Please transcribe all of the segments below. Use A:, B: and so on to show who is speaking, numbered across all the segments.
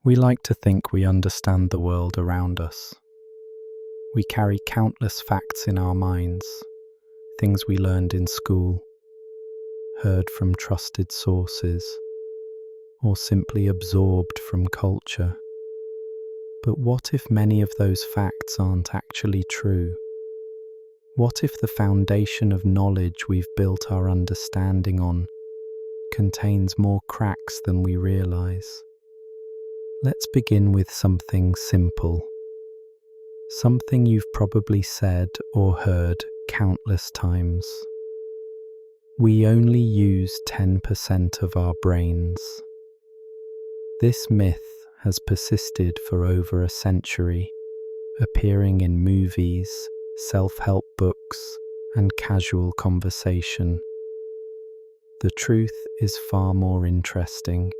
A: We like to think we understand the world around us. We carry countless facts in our minds, things we learned in school, heard from trusted sources, or simply absorbed from culture. But what if many of those facts aren't actually true? What if the foundation of knowledge we've built our understanding on contains more cracks than we realize? Let's begin with something simple. Something you've probably said or heard countless times. We only use 10% of our brains. This myth has persisted for over a century, appearing in movies, self-help books, and casual conversation. The truth is far more interesting.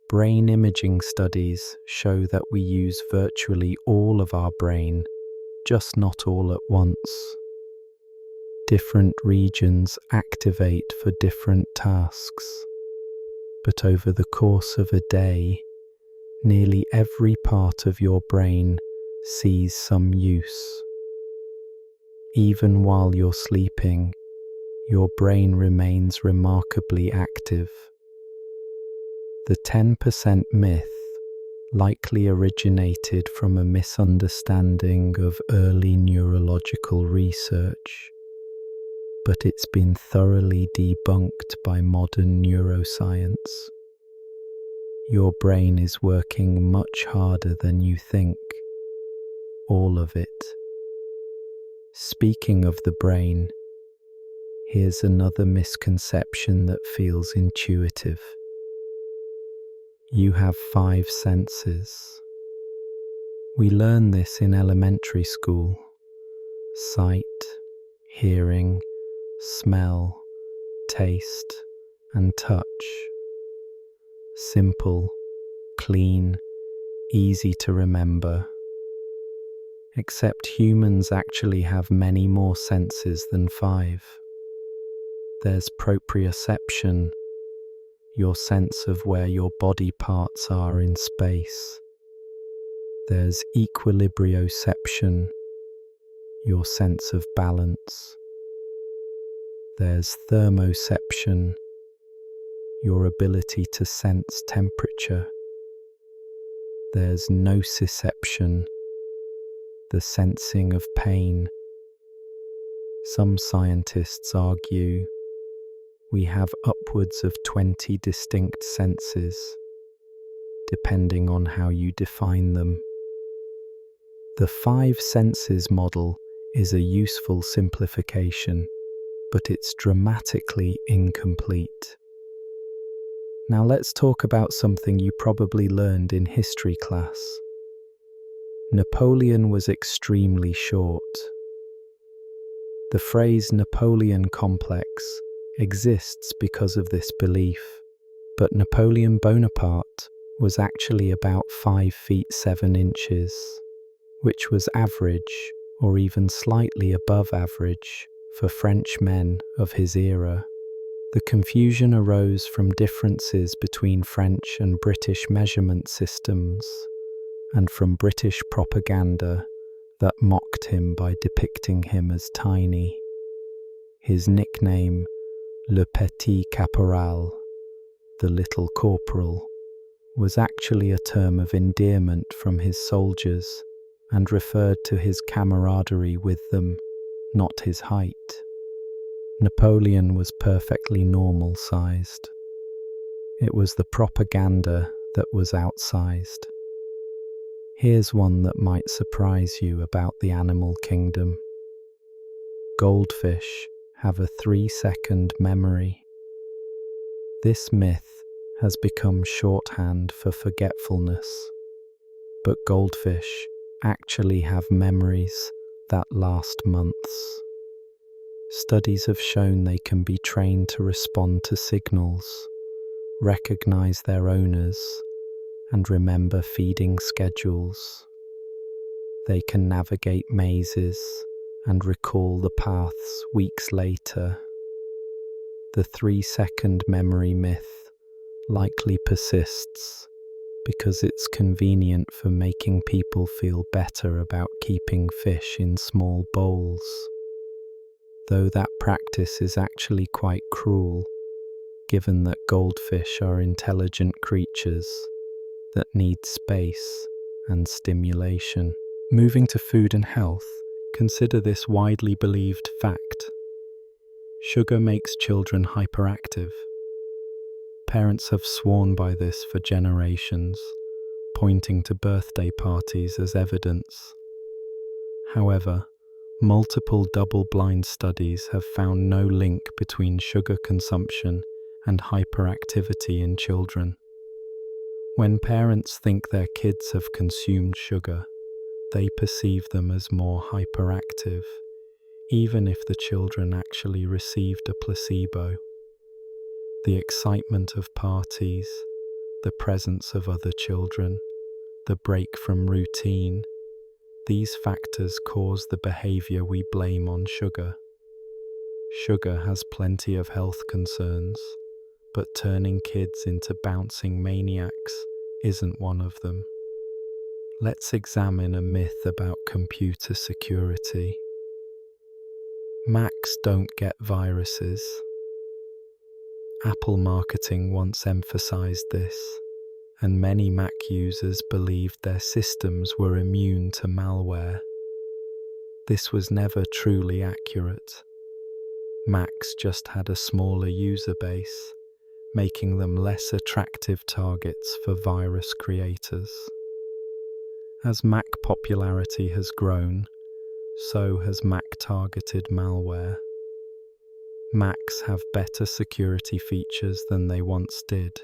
A: Brain imaging studies show that we use virtually all of our brain, just not all at once. Different regions activate for different tasks, but over the course of a day, nearly every part of your brain sees some use. Even while you're sleeping, your brain remains remarkably active. The 10% myth likely originated from a misunderstanding of early neurological research, but it's been thoroughly debunked by modern neuroscience. Your brain is working much harder than you think, all of it. Speaking of the brain, here's another misconception that feels intuitive. You have 5 senses. We learn this in elementary school. Sight, hearing, smell, taste, and touch. Simple, clean, easy to remember. Except humans actually have many more senses than 5. There's proprioception, your sense of where your body parts are in space. There's equilibrioception, your sense of balance. There's thermoception, your ability to sense temperature. There's nociception, the sensing of pain. Some scientists argue we have upwards of 20 distinct senses, depending on how you define them. The 5 senses model is a useful simplification, but it's dramatically incomplete. Now let's talk about something you probably learned in history class. Napoleon was extremely short. The phrase Napoleon complex exists because of this belief, but Napoleon Bonaparte was actually about 5 feet 7 inches, which was average or even slightly above average for French men of his era. The confusion arose from differences between French and British measurement systems, and from British propaganda that mocked him by depicting him as tiny. His nickname, Le Petit Caporal, the Little Corporal, was actually a term of endearment from his soldiers and referred to his camaraderie with them, not his height. Napoleon was perfectly normal-sized. It was the propaganda that was outsized. Here's one that might surprise you about the animal kingdom. Goldfish have a 3-second memory. This myth has become shorthand for forgetfulness, but goldfish actually have memories that last months. Studies have shown they can be trained to respond to signals, recognize their owners, and remember feeding schedules. They can navigate mazes and recall the paths weeks later. The 3-second memory myth likely persists because it's convenient for making people feel better about keeping fish in small bowls, though that practice is actually quite cruel, given that goldfish are intelligent creatures that need space and stimulation. Moving to food and health, consider this widely believed fact. Sugar makes children hyperactive. Parents have sworn by this for generations, pointing to birthday parties as evidence. However, multiple double-blind studies have found no link between sugar consumption and hyperactivity in children. When parents think their kids have consumed sugar, they perceive them as more hyperactive, even if the children actually received a placebo. The excitement of parties, the presence of other children, the break from routine, these factors cause the behavior we blame on sugar. Sugar has plenty of health concerns, but turning kids into bouncing maniacs isn't one of them. Let's examine a myth about computer security. Macs don't get viruses. Apple marketing once emphasized this, and many Mac users believed their systems were immune to malware. This was never truly accurate. Macs just had a smaller user base, making them less attractive targets for virus creators. As Mac popularity has grown, so has Mac-targeted malware. Macs have better security features than they once did,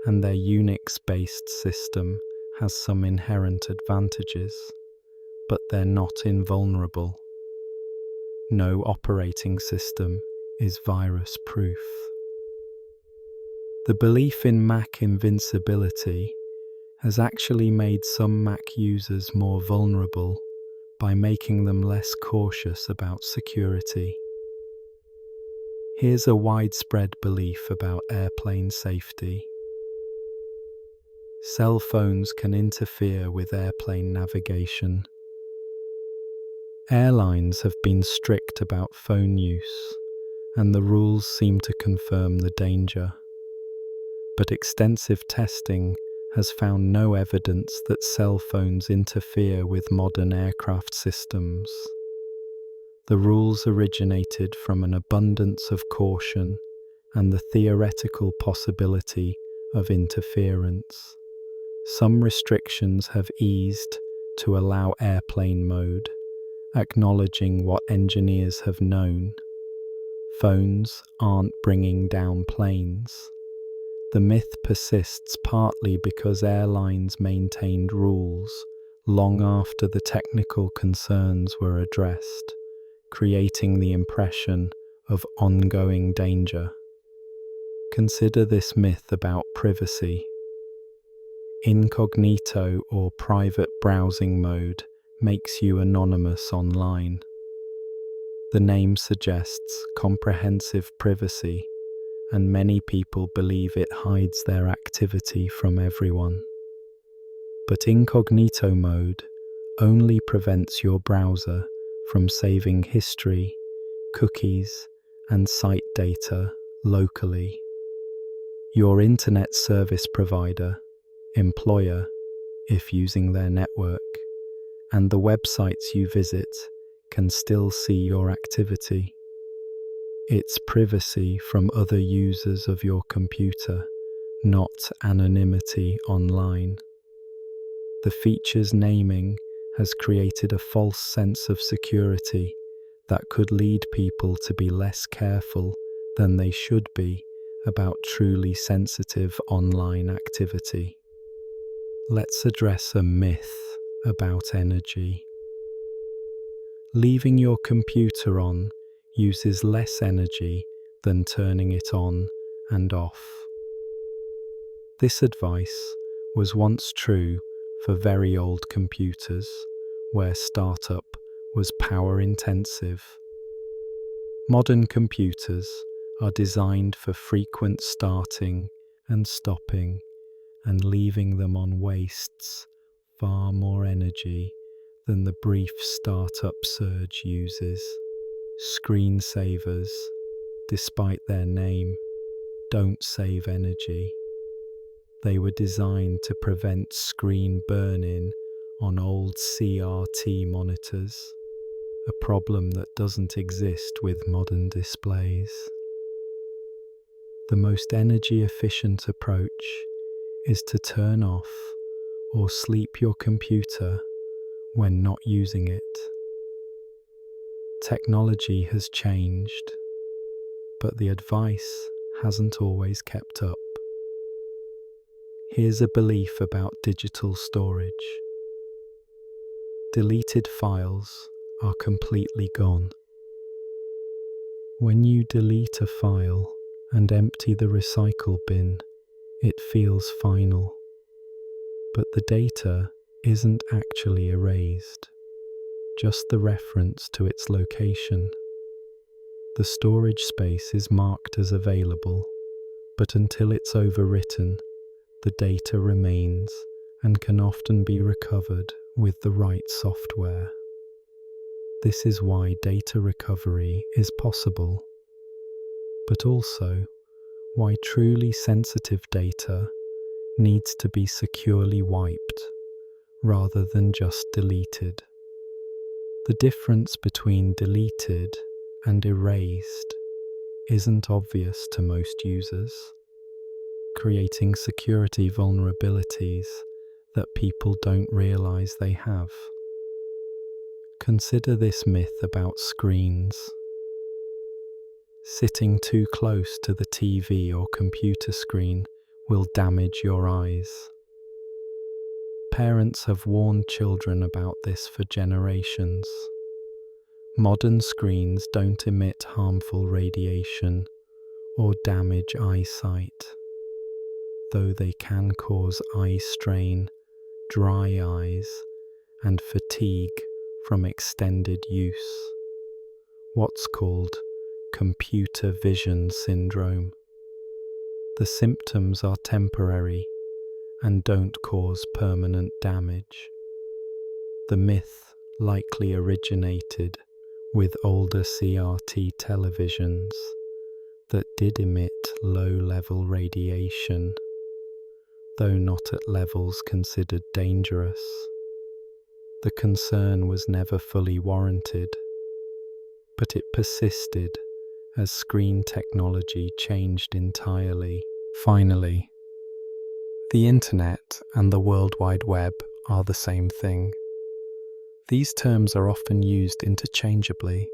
A: and their Unix-based system has some inherent advantages, but they're not invulnerable. No operating system is virus-proof. The belief in Mac invincibility has actually made some Mac users more vulnerable by making them less cautious about security. Here's a widespread belief about airplane safety. Cell phones can interfere with airplane navigation. Airlines have been strict about phone use, and the rules seem to confirm the danger. But extensive testing has found no evidence that cell phones interfere with modern aircraft systems. The rules originated from an abundance of caution and the theoretical possibility of interference. Some restrictions have eased to allow airplane mode, acknowledging what engineers have known. Phones aren't bringing down planes. The myth persists partly because airlines maintained rules long after the technical concerns were addressed, creating the impression of ongoing danger. Consider this myth about privacy. Incognito or private browsing mode makes you anonymous online. The name suggests comprehensive privacy, and many people believe it hides their activity from everyone. But incognito mode only prevents your browser from saving history, cookies, and site data locally. Your internet service provider, employer, if using their network, and the websites you visit can still see your activity. It's privacy from other users of your computer, not anonymity online. The feature's naming has created a false sense of security that could lead people to be less careful than they should be about truly sensitive online activity. Let's address a myth about energy. Leaving your computer on uses less energy than turning it on and off. This advice was once true for very old computers, where startup was power intensive. Modern computers are designed for frequent starting and stopping, and leaving them on wastes far more energy than the brief startup surge uses. Screensavers, despite their name, don't save energy. They were designed to prevent screen burn-in on old CRT monitors, a problem that doesn't exist with modern displays. The most energy-efficient approach is to turn off or sleep your computer when not using it. Technology has changed, but the advice hasn't always kept up. Here's a belief about digital storage. Deleted files are completely gone. When you delete a file and empty the recycle bin, it feels final. But the data isn't actually erased, just the reference to its location. The storage space is marked as available, but until it's overwritten, the data remains and can often be recovered with the right software. This is why data recovery is possible, but also why truly sensitive data needs to be securely wiped rather than just deleted. The difference between deleted and erased isn't obvious to most users, creating security vulnerabilities that people don't realize they have. Consider this myth about screens. Sitting too close to the TV or computer screen will damage your eyes. Parents have warned children about this for generations. Modern screens don't emit harmful radiation or damage eyesight, though they can cause eye strain, dry eyes, and fatigue from extended use, what's called computer vision syndrome. The symptoms are temporary and don't cause permanent damage. The myth likely originated with older CRT televisions that did emit low-level radiation, though not at levels considered dangerous. The concern was never fully warranted, but it persisted as screen technology changed entirely. Finally, the Internet and the World Wide Web are the same thing. These terms are often used interchangeably,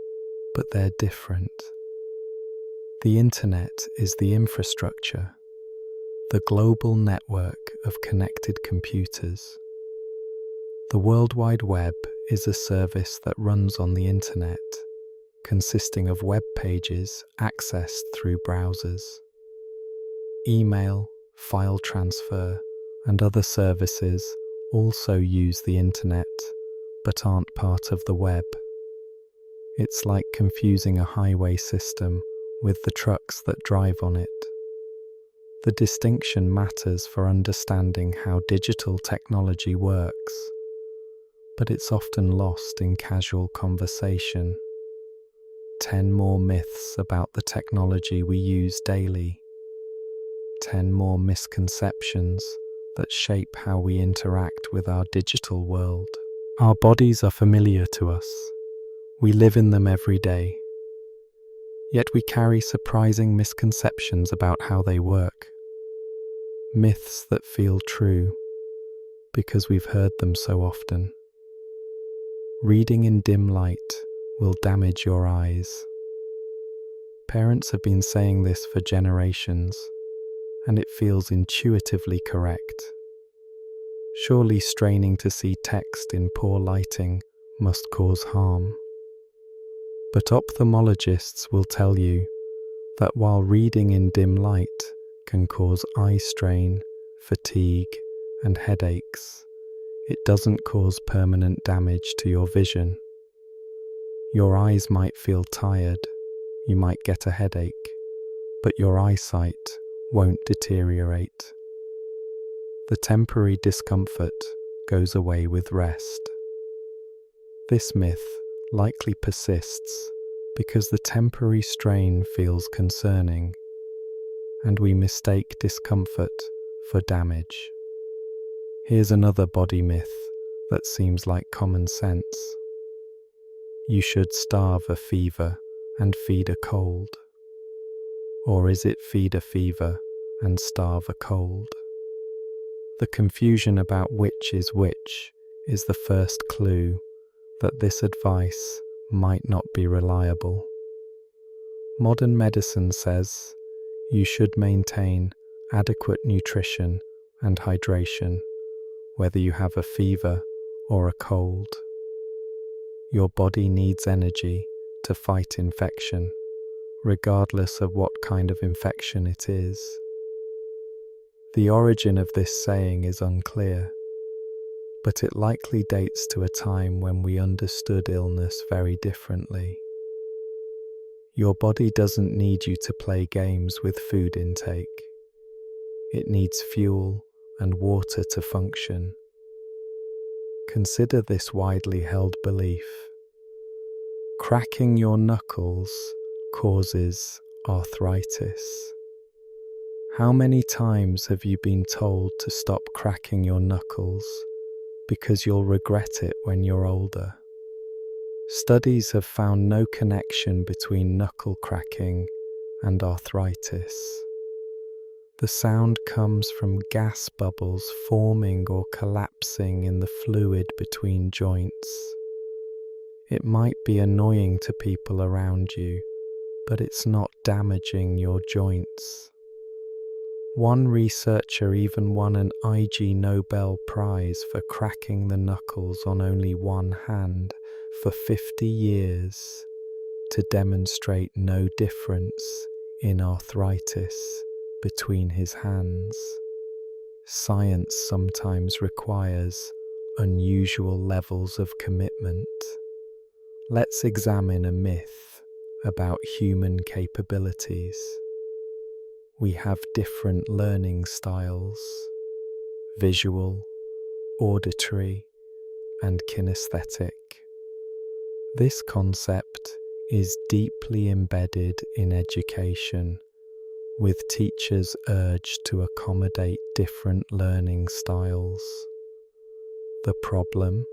A: but they're different. The Internet is the infrastructure, the global network of connected computers. The World Wide Web is a service that runs on the Internet, consisting of web pages accessed through browsers. Email, file transfer, and other services also use the Internet, but aren't part of the web. It's like confusing a highway system with the trucks that drive on it. The distinction matters for understanding how digital technology works, but it's often lost in casual conversation. 10 more myths about the technology we use daily. 10 more misconceptions that shape how we interact with our digital world. Our bodies are familiar to us. We live in them every day. Yet we carry surprising misconceptions about how they work. Myths that feel true because we've heard them so often. Reading in dim light will damage your eyes. Parents have been saying this for generations, and it feels intuitively correct. Surely straining to see text in poor lighting must cause harm. But ophthalmologists will tell you that while reading in dim light can cause eye strain, fatigue, and headaches, it doesn't cause permanent damage to your vision. Your eyes might feel tired, you might get a headache, but your eyesight won't deteriorate. The temporary discomfort goes away with rest. This myth likely persists because the temporary strain feels concerning, and we mistake discomfort for damage. Here's another body myth that seems like common sense. You should starve a fever and feed a cold. Or is it feed a fever and starve a cold? The confusion about which is the first clue that this advice might not be reliable. Modern medicine says you should maintain adequate nutrition and hydration, whether you have a fever or a cold. Your body needs energy to fight infection, regardless of what kind of infection it is. The origin of this saying is unclear, but it likely dates to a time when we understood illness very differently. Your body doesn't need you to play games with food intake. It needs fuel and water to function. Consider this widely held belief. Cracking your knuckles causes arthritis. How many times have you been told to stop cracking your knuckles because you'll regret it when you're older? Studies have found no connection between knuckle cracking and arthritis. The sound comes from gas bubbles forming or collapsing in the fluid between joints. It might be annoying to people around you, but it's not damaging your joints. One researcher even won an Ig Nobel Prize for cracking the knuckles on only one hand for 50 years to demonstrate no difference in arthritis between his hands. Science sometimes requires unusual levels of commitment. Let's examine a myth about human capabilities. We have different learning styles: visual, auditory, and kinesthetic. This concept is deeply embedded in education, with teachers urged to accommodate different learning styles. The problem?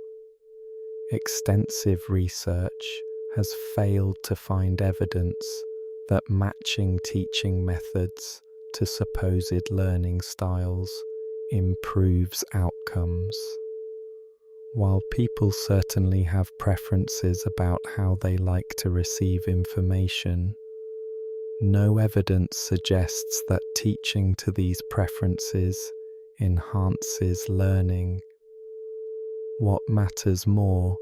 A: Extensive research has failed to find evidence that matching teaching methods to supposed learning styles improves outcomes. While people certainly have preferences about how they like to receive information, no evidence suggests that teaching to these preferences enhances learning. What matters more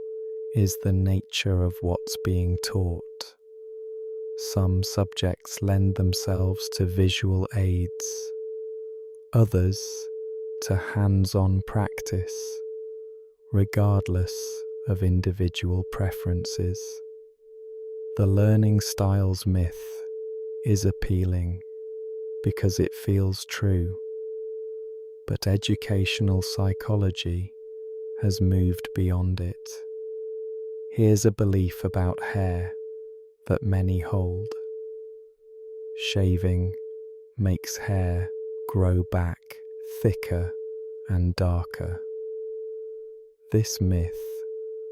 A: is the nature of what's being taught. Some subjects lend themselves to visual aids, others to hands-on practice, regardless of individual preferences. The learning styles myth is appealing because it feels true, but educational psychology has moved beyond it. Here's a belief about hair that many hold. Shaving makes hair grow back thicker and darker. This myth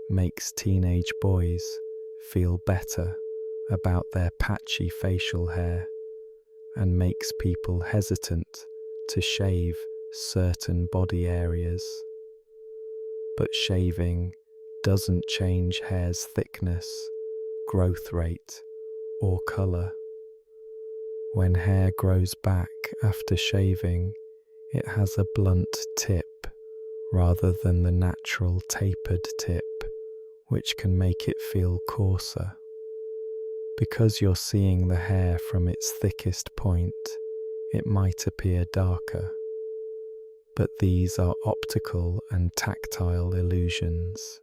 A: makes teenage boys feel better about their patchy facial hair and makes people hesitant to shave certain body areas. But shaving doesn't change hair's thickness, growth rate, or color. When hair grows back after shaving, it has a blunt tip rather than the natural tapered tip, which can make it feel coarser. Because you're seeing the hair from its thickest point, it might appear darker. But these are optical and tactile illusions.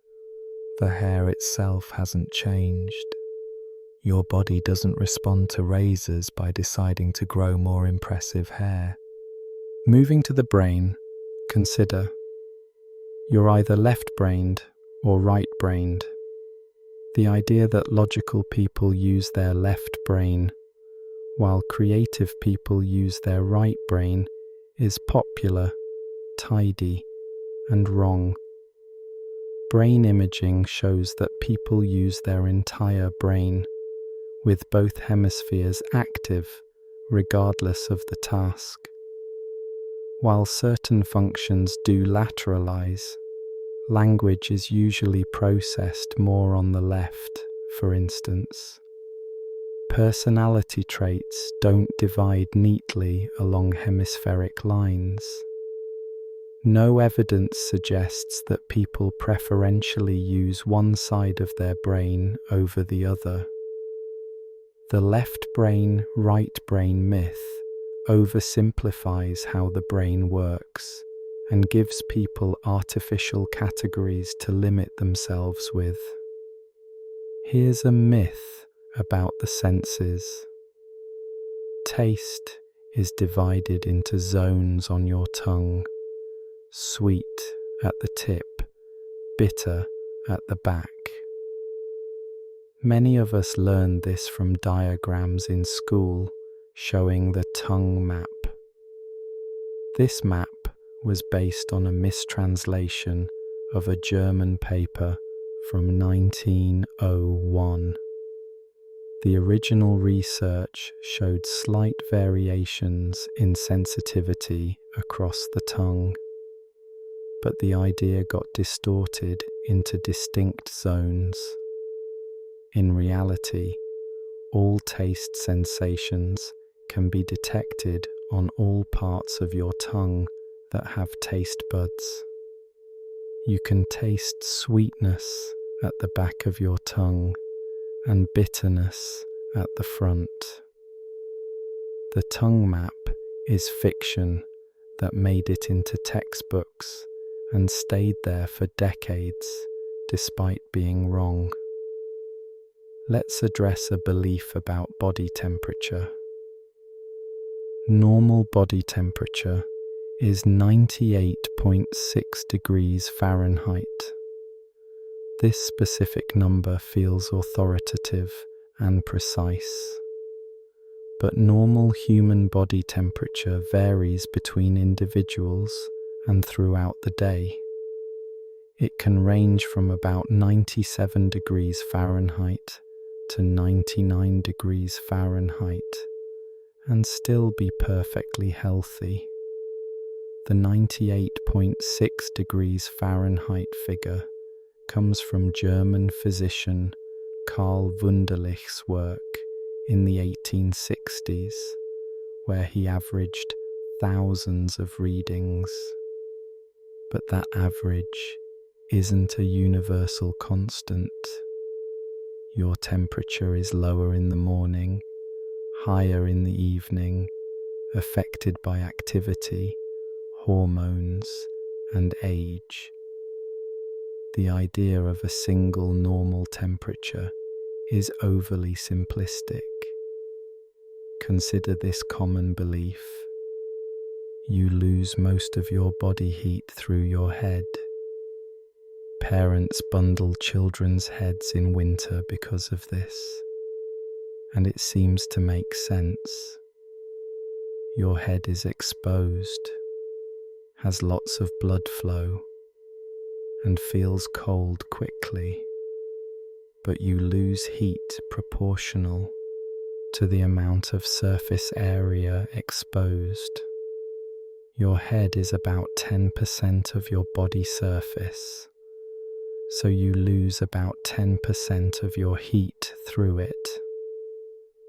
A: The hair itself hasn't changed. Your body doesn't respond to razors by deciding to grow more impressive hair. Moving to the brain, Consider, you're either left-brained or right-brained. The idea that logical people use their left brain while creative people use their right brain is popular, tidy, and wrong. Brain imaging shows that people use their entire brain, with both hemispheres active regardless of the task. While certain functions do lateralize, language is usually processed more on the left, for instance. Personality traits don't divide neatly along hemispheric lines. No evidence suggests that people preferentially use one side of their brain over the other. The left brain, right brain myth oversimplifies how the brain works and gives people artificial categories to limit themselves with. Here's a myth about the senses. Taste is divided into zones on your tongue: sweet at the tip, bitter at the back. Many of us learned this from diagrams in school showing the tongue map. This map was based on a mistranslation of a German paper from 1901. The original research showed slight variations in sensitivity across the tongue, but the idea got distorted into distinct zones. In reality, all taste sensations can be detected on all parts of your tongue that have taste buds. You can taste sweetness at the back of your tongue and bitterness at the front. The tongue map is fiction that made it into textbooks and stayed there for decades despite being wrong. Let's address a belief about body temperature. Normal body temperature is 98.6 degrees Fahrenheit. This specific number feels authoritative and precise. But normal human body temperature varies between individuals and throughout the day. It can range from about 97 degrees Fahrenheit to 99 degrees Fahrenheit and still be perfectly healthy. The 98.6 degrees Fahrenheit figure comes from German physician Karl Wunderlich's work in the 1860s, where he averaged thousands of readings. But that average isn't a universal constant. Your temperature is lower in the morning, higher in the evening, affected by activity, hormones, and age. The idea of a single normal temperature is overly simplistic. Consider this common belief. You lose most of your body heat through your head. Parents bundle children's heads in winter because of this, and it seems to make sense. Your head is exposed, has lots of blood flow, and feels cold quickly, but you lose heat proportional to the amount of surface area exposed. Your head is about 10% of your body surface, so you lose about 10% of your heat through it.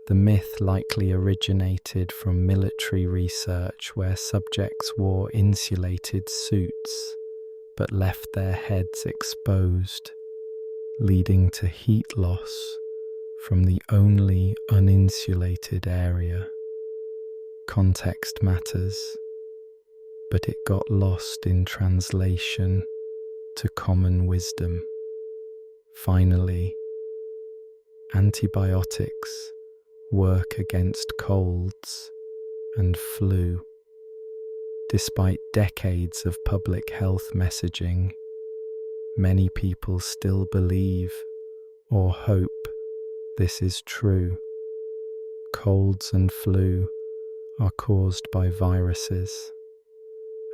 A: The myth likely originated from military research where subjects wore insulated suits but left their heads exposed, leading to heat loss from the only uninsulated area. Context matters, but it got lost in translation to common wisdom. Finally, antibiotics work against colds and flu. Despite decades of public health messaging, many people still believe or hope this is true. Colds and flu are caused by viruses,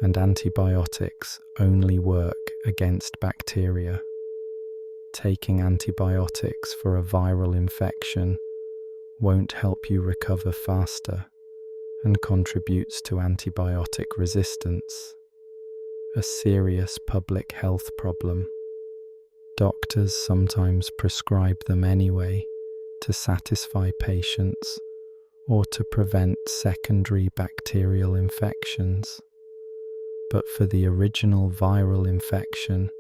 A: and antibiotics only work against bacteria. Taking antibiotics for a viral infection won't help you recover faster and contributes to antibiotic resistance, a serious public health problem. Doctors sometimes prescribe them anyway to satisfy patients or to prevent secondary bacterial infections. But for the original viral infection,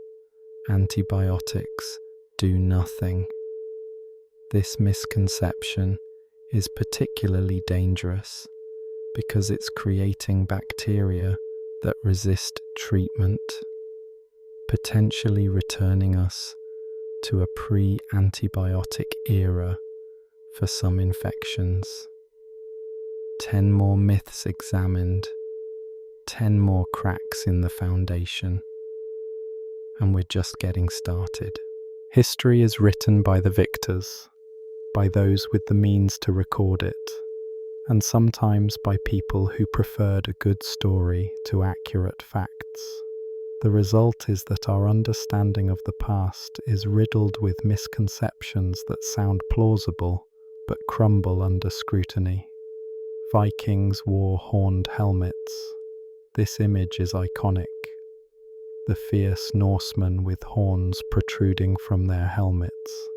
A: antibiotics do nothing. This misconception is particularly dangerous because it's creating bacteria that resist treatment, potentially returning us to a pre-antibiotic era for some infections. 10 more myths examined, 10 more cracks in the foundation, and we're just getting started. History is written by the victors, by those with the means to record it, and sometimes by people who preferred a good story to accurate facts. The result is that our understanding of the past is riddled with misconceptions that sound plausible but crumble under scrutiny. Vikings wore horned helmets. This image is iconic. The fierce Norsemen with horns protruding from their helmets.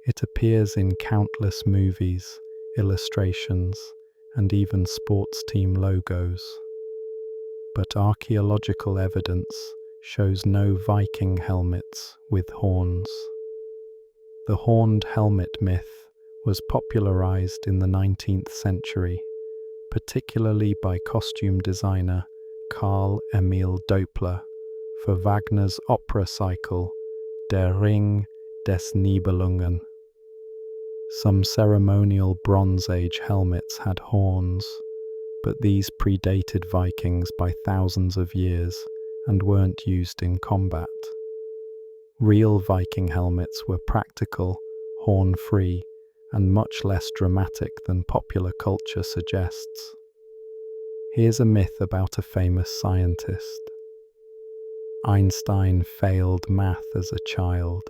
A: It appears in countless movies, illustrations, and even sports team logos. But archaeological evidence shows no Viking helmets with horns. The horned helmet myth was popularized in the 19th century, particularly by costume designer Carl Emil Doppler for Wagner's opera cycle Der Ring des Nibelungen. Some ceremonial Bronze Age helmets had horns, but these predated Vikings by thousands of years and weren't used in combat. Real Viking helmets were practical, horn-free, and much less dramatic than popular culture suggests. Here's a myth about a famous scientist. Einstein failed math as a child.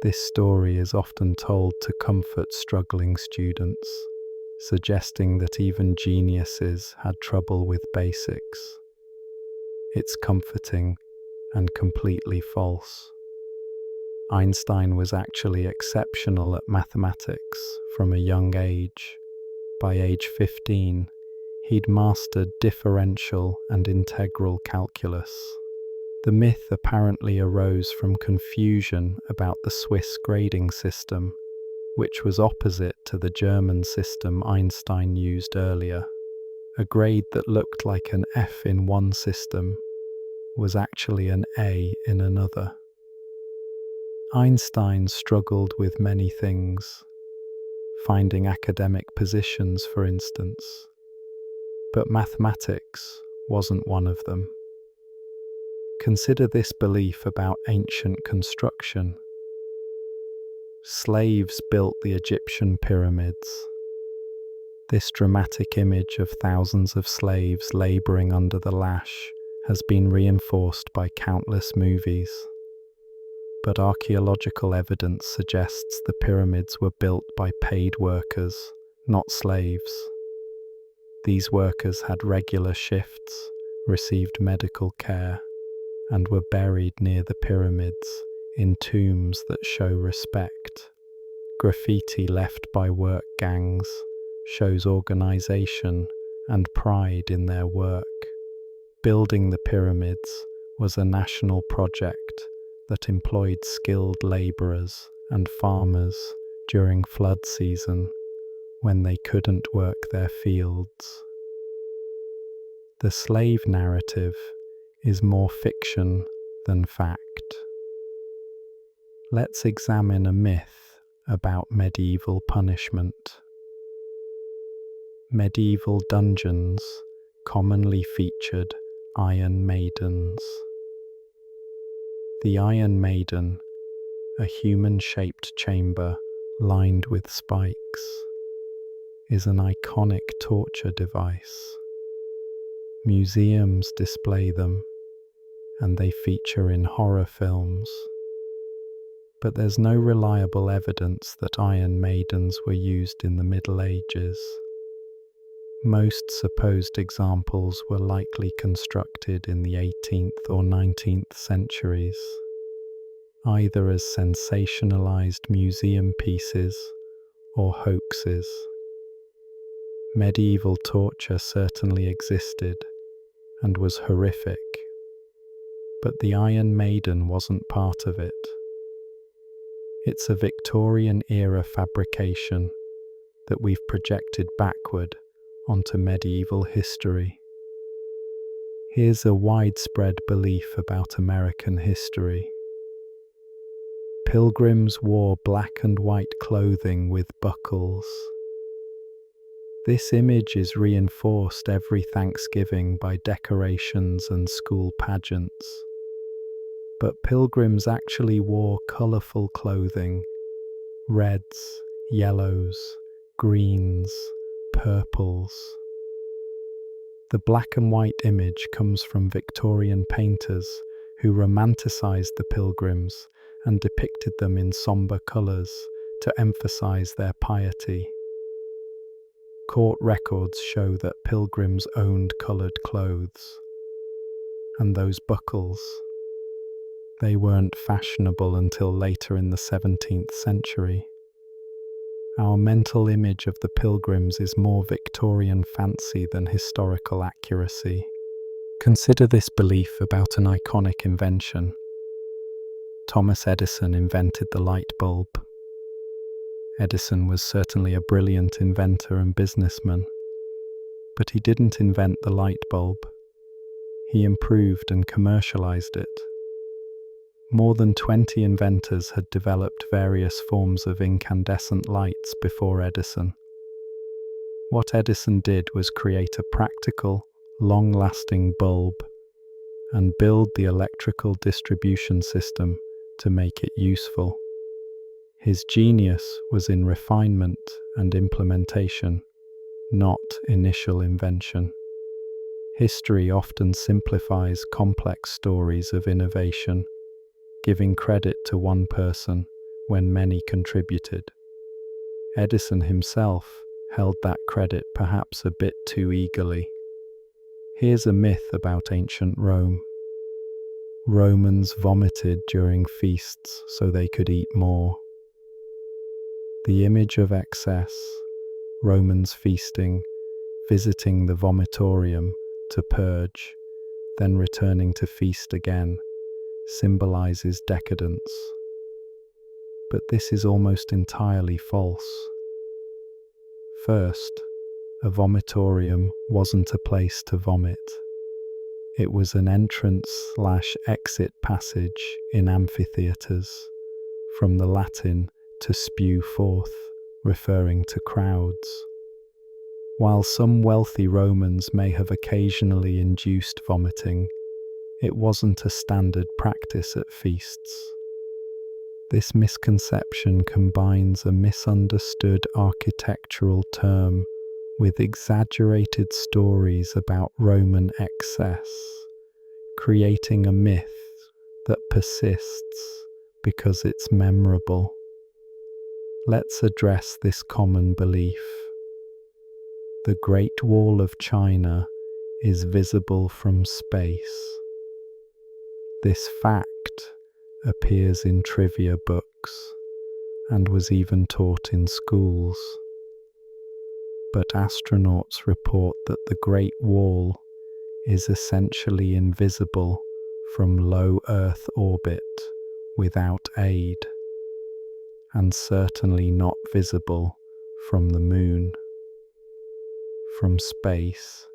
A: This story is often told to comfort struggling students, suggesting that even geniuses had trouble with basics. It's comforting and completely false. Einstein was actually exceptional at mathematics from a young age. By age 15, he'd mastered differential and integral calculus. The myth apparently arose from confusion about the Swiss grading system, which was opposite to the German system Einstein used earlier. A grade that looked like an F in one system was actually an A in another. Einstein struggled with many things, finding academic positions, for instance, but mathematics wasn't one of them. Consider this belief about ancient construction. Slaves built the Egyptian pyramids. This dramatic image of thousands of slaves laboring under the lash has been reinforced by countless movies. But archaeological evidence suggests the pyramids were built by paid workers, not slaves. These workers had regular shifts, received medical care, and were buried near the pyramids in tombs that show respect. Graffiti left by work gangs shows organization and pride in their work. Building the pyramids was a national project that employed skilled laborers and farmers during flood season when they couldn't work their fields. The slave narrative is more fiction than fact. Let's examine a myth about medieval punishment. Medieval dungeons commonly featured Iron Maidens. The Iron Maiden, a human-shaped chamber lined with spikes, is an iconic torture device. Museums display them, and they feature in horror films. But there's no reliable evidence that Iron Maidens were used in the Middle Ages. Most supposed examples were likely constructed in the 18th or 19th centuries, either as sensationalized museum pieces or hoaxes. Medieval torture certainly existed and was horrific, but the Iron Maiden wasn't part of it. It's a Victorian-era fabrication that we've projected backward onto medieval history. Here's a widespread belief about American history. Pilgrims wore black and white clothing with buckles. This image is reinforced every Thanksgiving by decorations and school pageants. But pilgrims actually wore colourful clothing: reds, yellows, greens, purples. The black and white image comes from Victorian painters who romanticised the pilgrims and depicted them in sombre colours to emphasise their piety. Court records show that pilgrims owned coloured clothes. And those buckles, they weren't fashionable until later in the 17th century. Our mental image of the pilgrims is more Victorian fancy than historical accuracy. Consider this belief about an iconic invention. Thomas Edison invented the light bulb. Edison was certainly a brilliant inventor and businessman, but he didn't invent the light bulb. He improved and commercialized it. More than 20 inventors had developed various forms of incandescent lights before Edison. What Edison did was create a practical, long-lasting bulb and build the electrical distribution system to make it useful. His genius was in refinement and implementation, not initial invention. History often simplifies complex stories of innovation, giving credit to one person when many contributed. Edison himself held that credit perhaps a bit too eagerly. Here's a myth about ancient Rome. Romans vomited during feasts so they could eat more. The image of excess, Romans feasting, visiting the vomitorium to purge, then returning to feast again, symbolizes decadence. But this is almost entirely false. First, a vomitorium wasn't a place to vomit. It was an entrance/exit passage in amphitheatres, from the Latin to spew forth, referring to crowds. While some wealthy Romans may have occasionally induced vomiting, it wasn't a standard practice at feasts. This misconception combines a misunderstood architectural term with exaggerated stories about Roman excess, creating a myth that persists because it's memorable. Let's address this common belief. The Great Wall of China is visible from space. This fact appears in trivia books and was even taught in schools. But astronauts report that the Great Wall is essentially invisible from low Earth orbit without aid, and certainly not visible from the Moon. From space,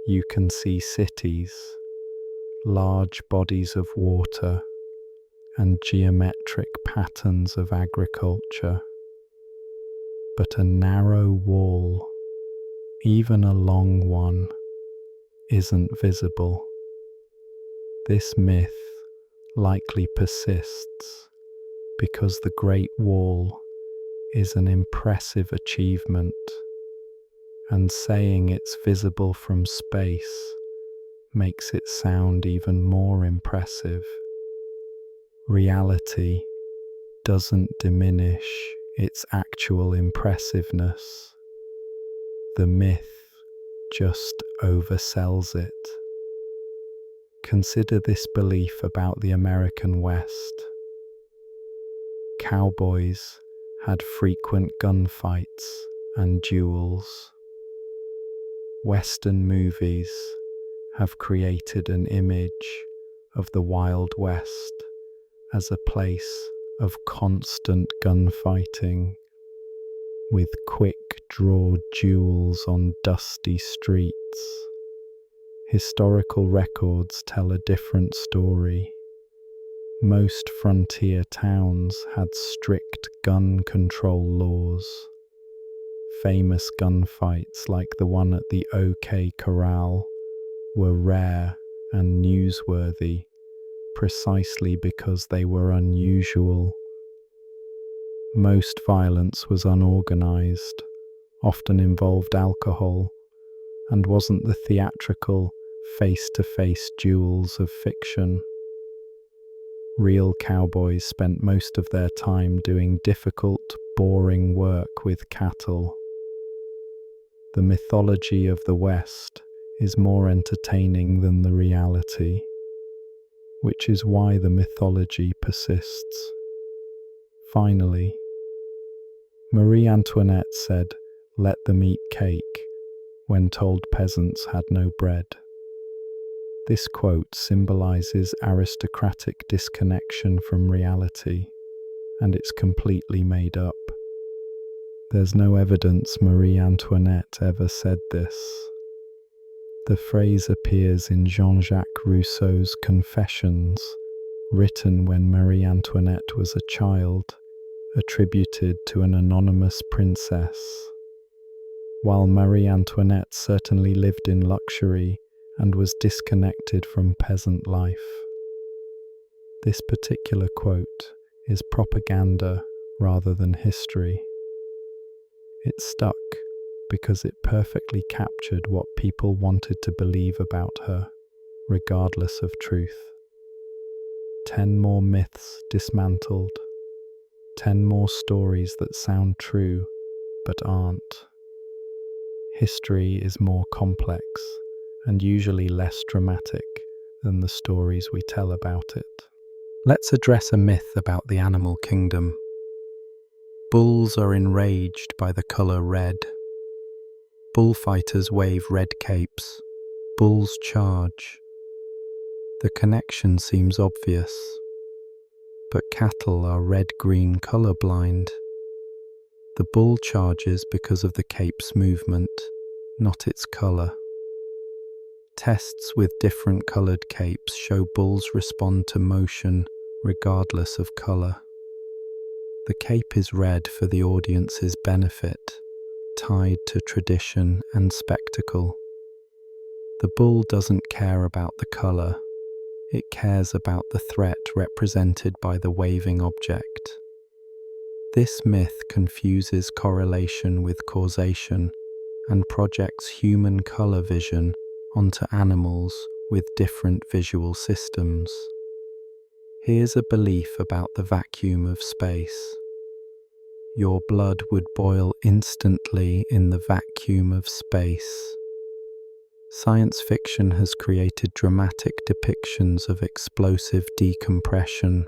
A: you can see cities, large bodies of water, and geometric patterns of agriculture. But a narrow wall, even a long one, isn't visible. This myth likely persists because the Great Wall is an impressive achievement, and saying it's visible from space makes it sound even more impressive. Reality doesn't diminish its actual impressiveness. The myth just oversells it. Consider this belief about the American West. Cowboys had frequent gunfights and duels. Western movies have created an image of the Wild West as a place of constant gunfighting, with quick-draw duels on dusty streets. Historical records tell a different story. Most frontier towns had strict gun control laws. Famous gunfights like the one at the OK Corral were rare and newsworthy precisely because they were unusual. Most violence was unorganized, often involved alcohol, and wasn't the theatrical, face-to-face duels of fiction. Real cowboys spent most of their time doing difficult, boring work with cattle. The mythology of the West is more entertaining than the reality, which is why the mythology persists. Finally, Marie Antoinette said, "Let them eat cake," when told peasants had no bread. This quote symbolizes aristocratic disconnection from reality, and it's completely made up. There's no evidence Marie Antoinette ever said this. The phrase appears in Jean-Jacques Rousseau's Confessions, written when Marie Antoinette was a child, attributed to an anonymous princess. While Marie Antoinette certainly lived in luxury and was disconnected from peasant life, this particular quote is propaganda rather than history. It stuck because it perfectly captured what people wanted to believe about her, regardless of truth. 10 more myths dismantled. 10 more stories that sound true, but aren't. History is more complex and usually less dramatic than the stories we tell about it. Let's address a myth about the animal kingdom. Bulls are enraged by the color red. Bullfighters wave red capes. Bulls charge. The connection seems obvious, but cattle are red-green colorblind. The bull charges because of the cape's movement, not its color. Tests with different colored capes show bulls respond to motion regardless of color. The cape is red for the audience's benefit, tied to tradition and spectacle. The bull doesn't care about the color. It cares about the threat represented by the waving object. This myth confuses correlation with causation and projects human color vision onto animals with different visual systems. Here's a belief about the vacuum of space. Your blood would boil instantly in the vacuum of space. Science fiction has created dramatic depictions of explosive decompression.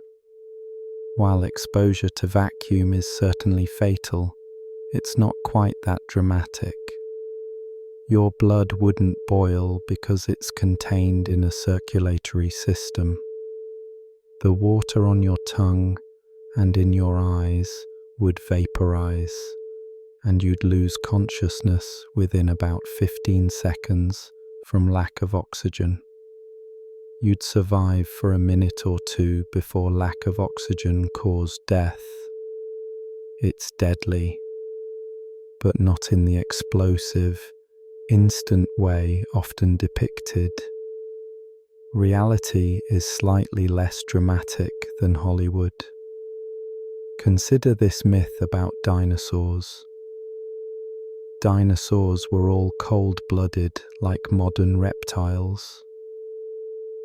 A: While exposure to vacuum is certainly fatal, it's not quite that dramatic. Your blood wouldn't boil because it's contained in a circulatory system. The water on your tongue and in your eyes would vaporize, and you'd lose consciousness within about 15 seconds from lack of oxygen. You'd survive for a minute or two before lack of oxygen caused death. It's deadly, but not in the explosive, instant way often depicted, reality is slightly less dramatic than Hollywood. Consider this myth about dinosaurs. Dinosaurs were all cold-blooded like modern reptiles.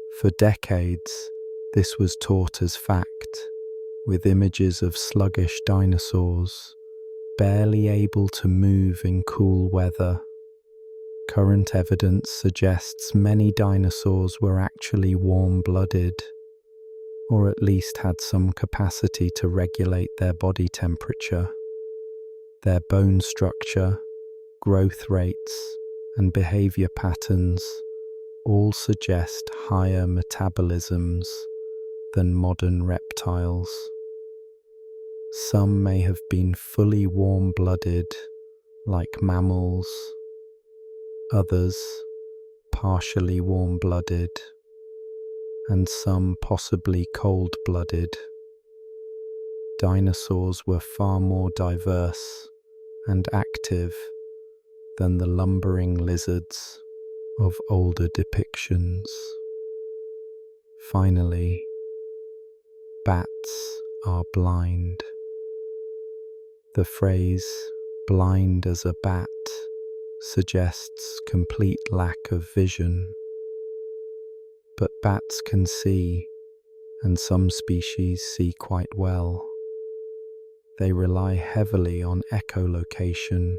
A: For decades, this was taught as fact, with images of sluggish dinosaurs, barely able to move in cool weather. Current evidence suggests many dinosaurs were actually warm-blooded, or at least had some capacity to regulate their body temperature. Their bone structure, growth rates, and behavior patterns all suggest higher metabolisms than modern reptiles. Some may have been fully warm-blooded, like mammals, others partially warm-blooded, and some possibly cold-blooded. Dinosaurs were far more diverse and active than the lumbering lizards of older depictions. Finally, bats are blind. The phrase "blind as a bat" suggests complete lack of vision. But bats can see, and some species see quite well. They rely heavily on echolocation,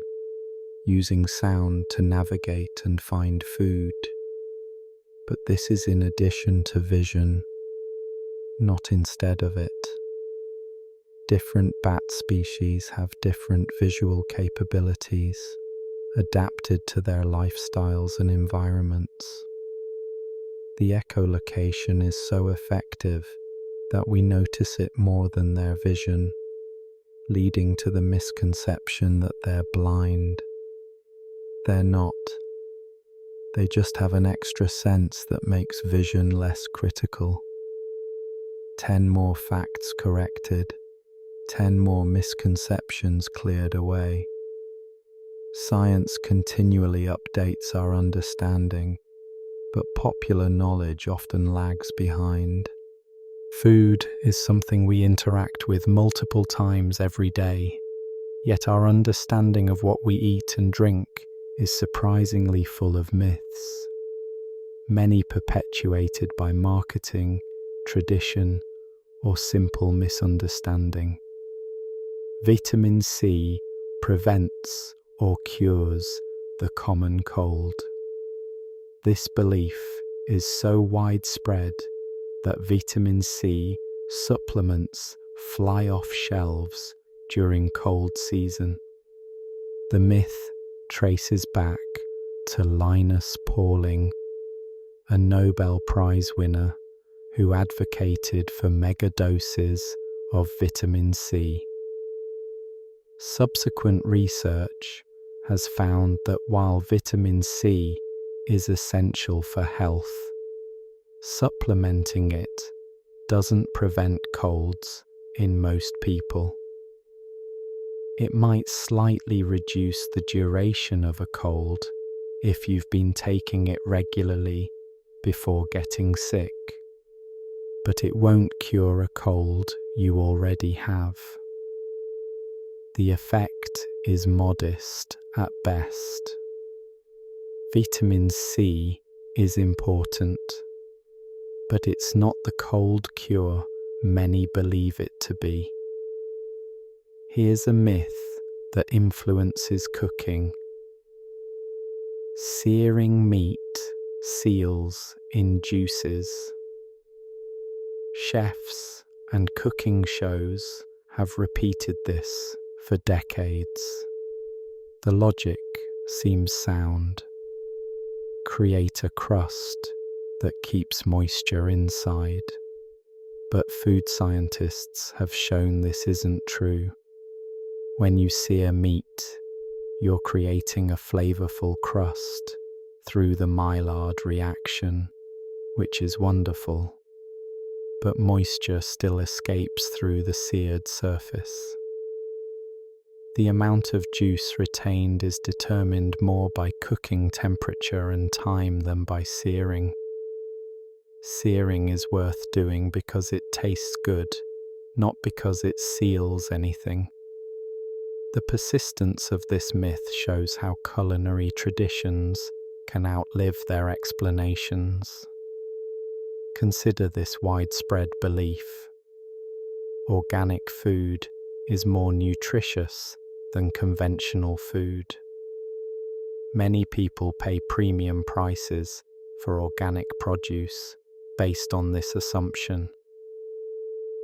A: using sound to navigate and find food. But this is in addition to vision, not instead of it. Different bat species have different visual capabilities, adapted to their lifestyles and environments. The echolocation is so effective that we notice it more than their vision, leading to the misconception that they're blind. They're not. They just have an extra sense that makes vision less critical. 10 more facts corrected, 10 more misconceptions cleared away. Science continually updates our understanding, but popular knowledge often lags behind. Food is something we interact with multiple times every day, yet our understanding of what we eat and drink is surprisingly full of myths, many perpetuated by marketing, tradition, or simple misunderstanding. Vitamin C prevents or cures the common cold. This belief is so widespread that vitamin C supplements fly off shelves during cold season. The myth traces back to Linus Pauling, a Nobel Prize winner who advocated for megadoses of vitamin C. Subsequent research has found that while vitamin C is essential for health, supplementing it doesn't prevent colds in most people. It might slightly reduce the duration of a cold if you've been taking it regularly before getting sick, but it won't cure a cold you already have. The effect is modest at best. Vitamin C is important, but it's not the cold cure many believe it to be. Here's a myth that influences cooking. Searing meat seals in juices. Chefs and cooking shows have repeated this for decades. The logic seems sound. Create a crust that keeps moisture inside. But food scientists have shown this isn't true. When you sear meat, you're creating a flavorful crust through the Maillard reaction, which is wonderful, but moisture still escapes through the seared surface. The amount of juice retained is determined more by cooking temperature and time than by searing. Searing is worth doing because it tastes good, not because it seals anything. The persistence of this myth shows how culinary traditions can outlive their explanations. Consider this widespread belief. Organic food is more nutritious than conventional food. Many people pay premium prices for organic produce based on this assumption.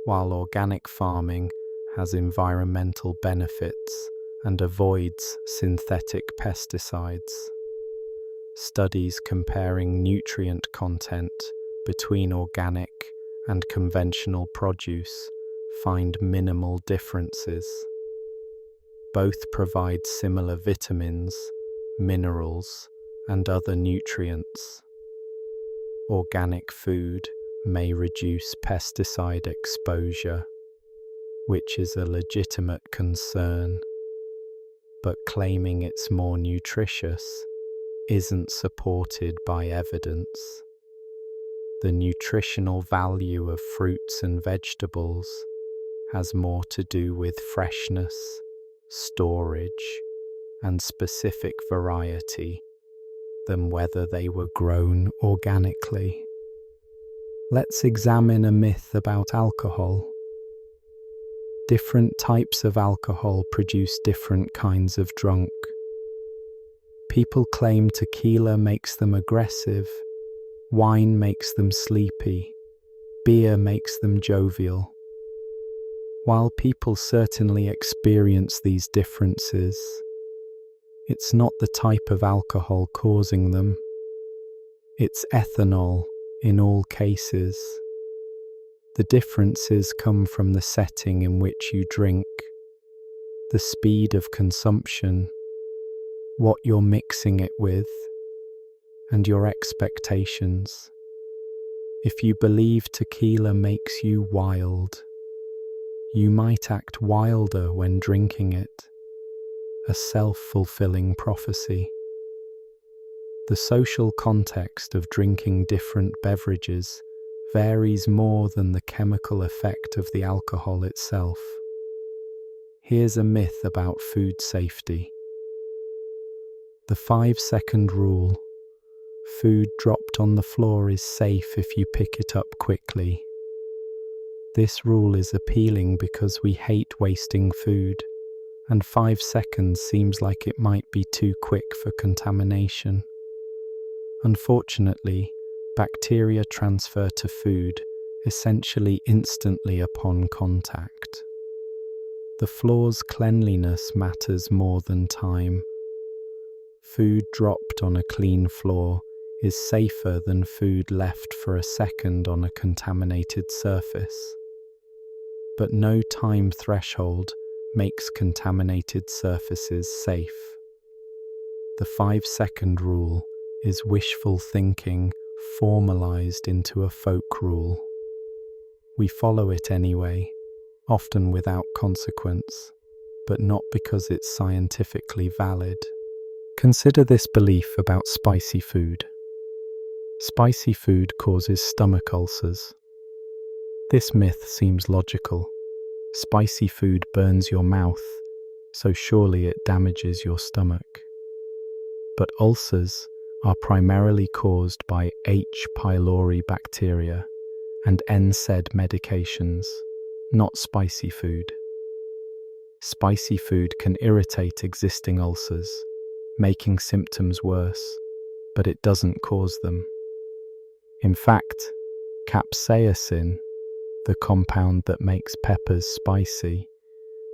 A: While organic farming has environmental benefits and avoids synthetic pesticides, studies comparing nutrient content between organic and conventional produce find minimal differences. Both provide similar vitamins, minerals, and other nutrients. Organic food may reduce pesticide exposure, which is a legitimate concern, but claiming it's more nutritious isn't supported by evidence. The nutritional value of fruits and vegetables has more to do with freshness, storage, and specific variety than whether they were grown organically. Let's examine a myth about alcohol. Different types of alcohol produce different kinds of drunk. People claim tequila makes them aggressive, wine makes them sleepy, beer makes them jovial. While people certainly experience these differences, it's not the type of alcohol causing them. It's ethanol in all cases. The differences come from the setting in which you drink, the speed of consumption, what you're mixing it with, and your expectations. If you believe tequila makes you wild, you might act wilder when drinking it, a self-fulfilling prophecy. The social context of drinking different beverages varies more than the chemical effect of the alcohol itself. Here's a myth about food safety. The 5-second rule. Food dropped on the floor is safe if you pick it up quickly. This rule is appealing because we hate wasting food, and 5 seconds seems like it might be too quick for contamination. Unfortunately, bacteria transfer to food essentially instantly upon contact. The floor's cleanliness matters more than time. Food dropped on a clean floor is safer than food left for a second on a contaminated surface. But no time threshold makes contaminated surfaces safe. The 5-second rule is wishful thinking formalized into a folk rule. We follow it anyway, often without consequence, but not because it's scientifically valid. Consider this belief about spicy food. Spicy food causes stomach ulcers. This myth seems logical. Spicy food burns your mouth, so surely it damages your stomach. But ulcers are primarily caused by H. pylori bacteria and NSAID medications, not spicy food. Spicy food can irritate existing ulcers, making symptoms worse, but it doesn't cause them. In fact, capsaicin, the compound that makes peppers spicy,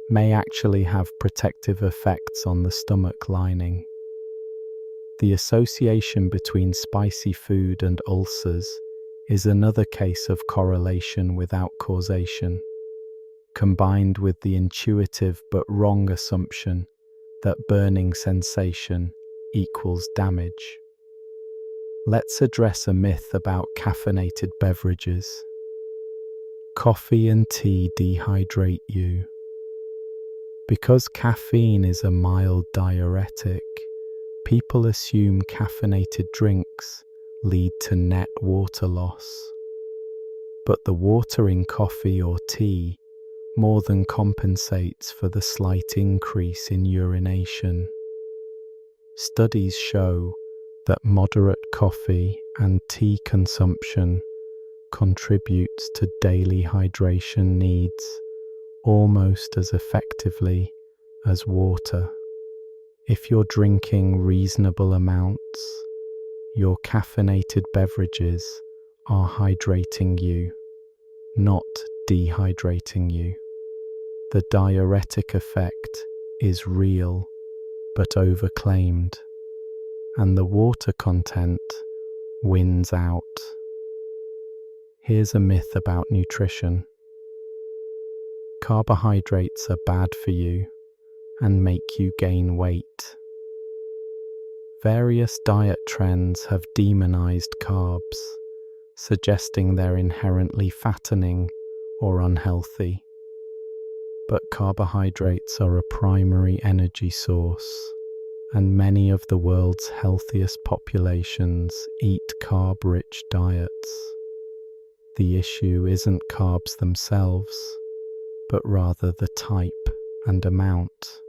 A: may actually have protective effects on the stomach lining. The association between spicy food and ulcers is another case of correlation without causation, combined with the intuitive but wrong assumption that burning sensation equals damage. Let's address a myth about caffeinated beverages. Coffee and tea dehydrate you. Because caffeine is a mild diuretic, people assume caffeinated drinks lead to net water loss. But the water in coffee or tea more than compensates for the slight increase in urination. Studies show that moderate coffee and tea consumption contributes to daily hydration needs almost as effectively as water. If you're drinking reasonable amounts, your caffeinated beverages are hydrating you, not dehydrating you. The diuretic effect is real but overclaimed, and the water content wins out. Here's a myth about nutrition. Carbohydrates are bad for you and make you gain weight. Various diet trends have demonized carbs, suggesting they're inherently fattening or unhealthy. But carbohydrates are a primary energy source, and many of the world's healthiest populations eat carb-rich diets. The issue isn't carbs themselves, but rather the type and amount.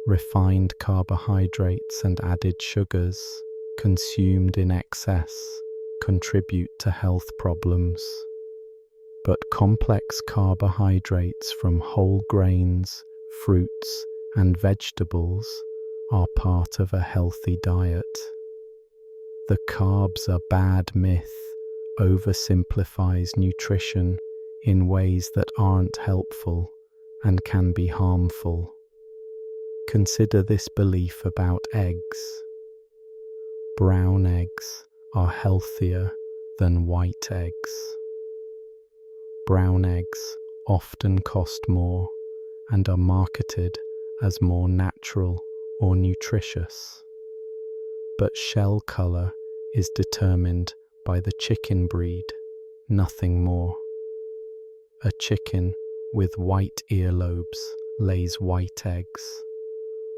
A: Refined carbohydrates and added sugars consumed in excess contribute to health problems. But complex carbohydrates from whole grains, fruits, and vegetables are part of a healthy diet. The carbs are bad myth oversimplifies nutrition in ways that aren't helpful and can be harmful. Consider this belief about eggs. Brown eggs are healthier than white eggs. Brown eggs often cost more and are marketed as more natural or nutritious. But shell color is determined by the chicken breed, nothing more. A chicken with white earlobes lays white eggs.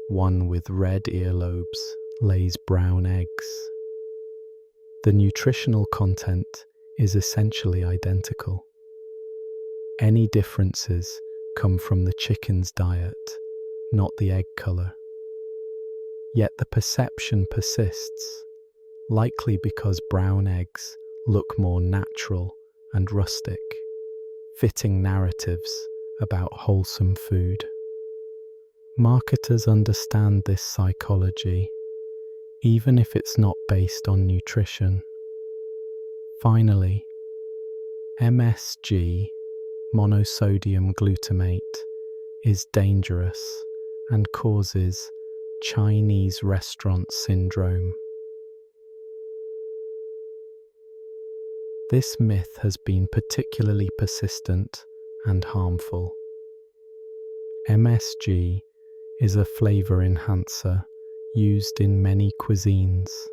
A: One with red earlobes lays brown eggs. The nutritional content is essentially identical. Any differences come from the chicken's diet, not the egg color. Yet the perception persists, likely because brown eggs look more natural and rustic, fitting narratives about wholesome food. Marketers understand this psychology, even if it's not based on nutrition. Finally, MSG, monosodium glutamate, is dangerous and causes Chinese restaurant syndrome. This myth has been particularly persistent and harmful. MSG is a flavor enhancer used in many cuisines.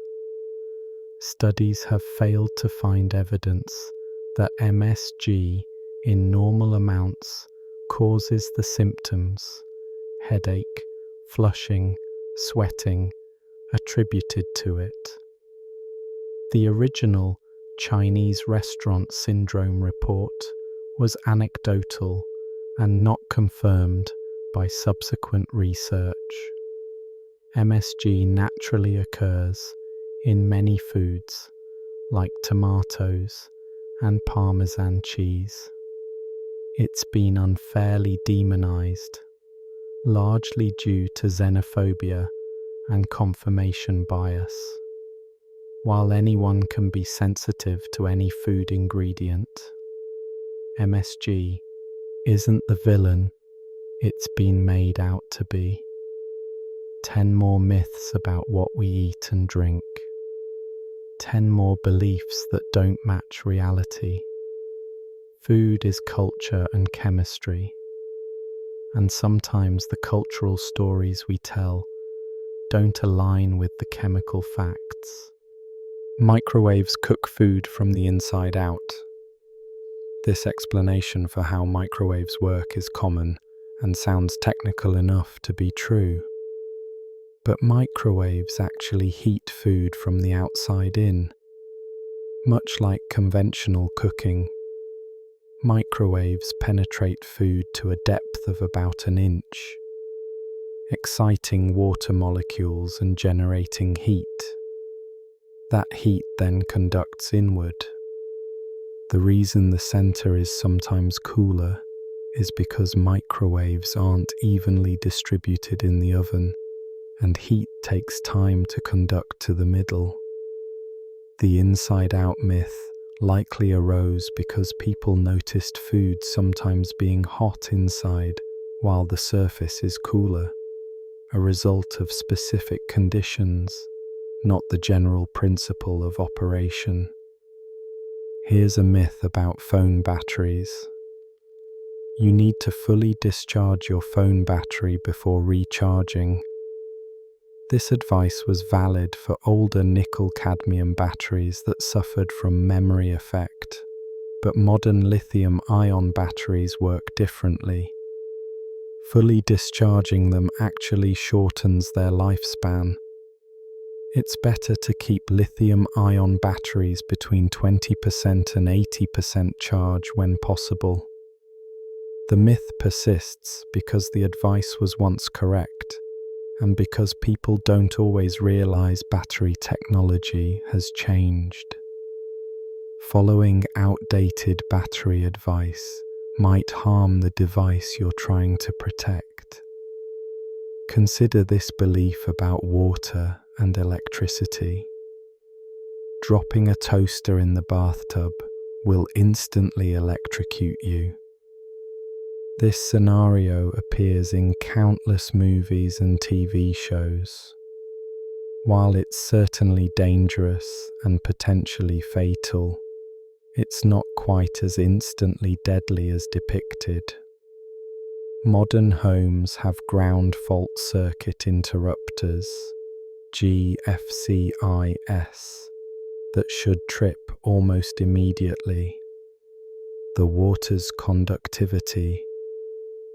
A: Studies have failed to find evidence that MSG in normal amounts causes the symptoms, headache, flushing, sweating, attributed to it. The original Chinese restaurant syndrome report was anecdotal and not confirmed by subsequent research. MSG naturally occurs in many foods like tomatoes and Parmesan cheese. It's been unfairly demonized, largely due to xenophobia and confirmation bias. While anyone can be sensitive to any food ingredient, MSG isn't the villain it's been made out to be. 10 more myths about what we eat and drink. 10 more beliefs that don't match reality. Food is culture and chemistry, and sometimes the cultural stories we tell don't align with the chemical facts. Microwaves cook food from the inside out. This explanation for how microwaves work is common and sounds technical enough to be true. But microwaves actually heat food from the outside in. Much like conventional cooking, microwaves penetrate food to a depth of about an inch, exciting water molecules and generating heat. That heat then conducts inward. The reason the center is sometimes cooler is because microwaves aren't evenly distributed in the oven, and heat takes time to conduct to the middle. The inside-out myth likely arose because people noticed food sometimes being hot inside while the surface is cooler, a result of specific conditions, not the general principle of operation. Here's a myth about phone batteries. You need to fully discharge your phone battery before recharging. This advice was valid for older nickel-cadmium batteries that suffered from memory effect, but modern lithium-ion batteries work differently. Fully discharging them actually shortens their lifespan. It's better to keep lithium-ion batteries between 20% and 80% charge when possible. The myth persists because the advice was once correct, and because people don't always realize battery technology has changed. Following outdated battery advice might harm the device you're trying to protect. Consider this belief about water and electricity. Dropping a toaster in the bathtub will instantly electrocute you. This scenario appears in countless movies and TV shows. While it's certainly dangerous and potentially fatal, it's not quite as instantly deadly as depicted. Modern homes have ground fault circuit interrupters, GFCIs, that should trip almost immediately. The water's conductivity,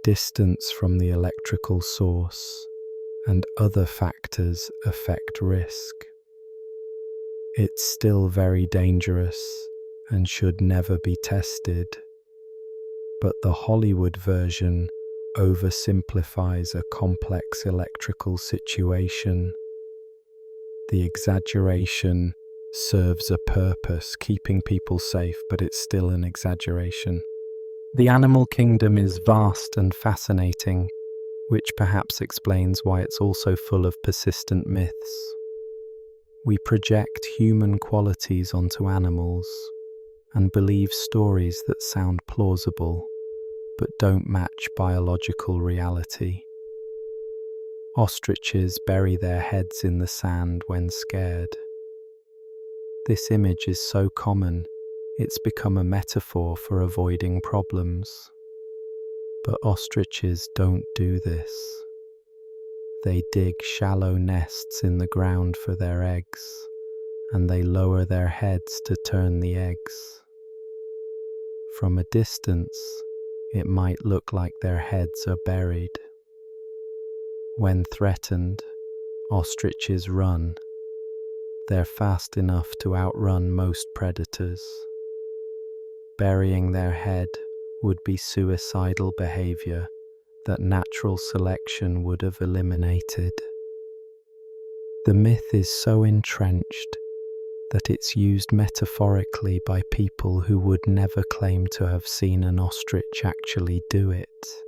A: distance from the electrical source, and other factors affect risk. It's still very dangerous and should never be tested, but the Hollywood version oversimplifies a complex electrical situation. The exaggeration serves a purpose, keeping people safe, but it's still an exaggeration. The animal kingdom is vast and fascinating, which perhaps explains why it's also full of persistent myths. We project human qualities onto animals and believe stories that sound plausible but don't match biological reality. Ostriches bury their heads in the sand when scared. This image is so common, it's become a metaphor for avoiding problems. But ostriches don't do this. They dig shallow nests in the ground for their eggs, and they lower their heads to turn the eggs. From a distance, it might look like their heads are buried. When threatened, ostriches run. They're fast enough to outrun most predators. Burying their head would be suicidal behavior that natural selection would have eliminated. The myth is so entrenched that it's used metaphorically by people who would never claim to have seen an ostrich actually do it.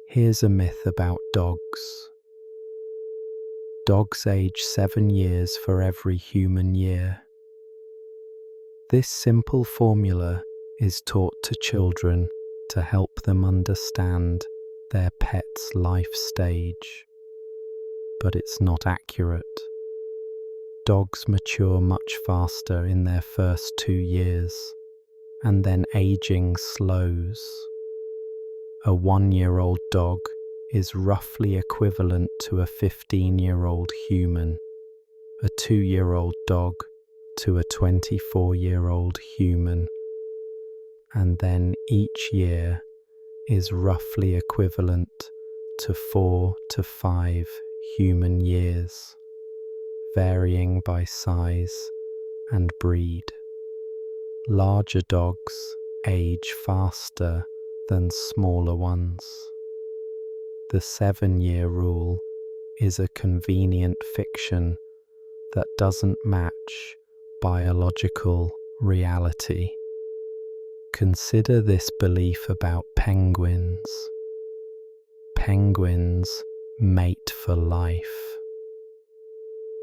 A: Here's a myth about dogs. Dogs age 7 years for every human year. This simple formula is taught to children to help them understand their pet's life stage. But it's not accurate. Dogs mature much faster in their first 2 years, and then aging slows. A 1-year-old dog is roughly equivalent to a 15-year-old human, a 2-year-old dog to a 24-year-old human, and then each year is roughly equivalent to 4 to 5 human years, varying by size and breed. Larger dogs age faster than smaller ones. The 7-year rule is a convenient fiction that doesn't match biological reality. Consider this belief about penguins. Penguins mate for life.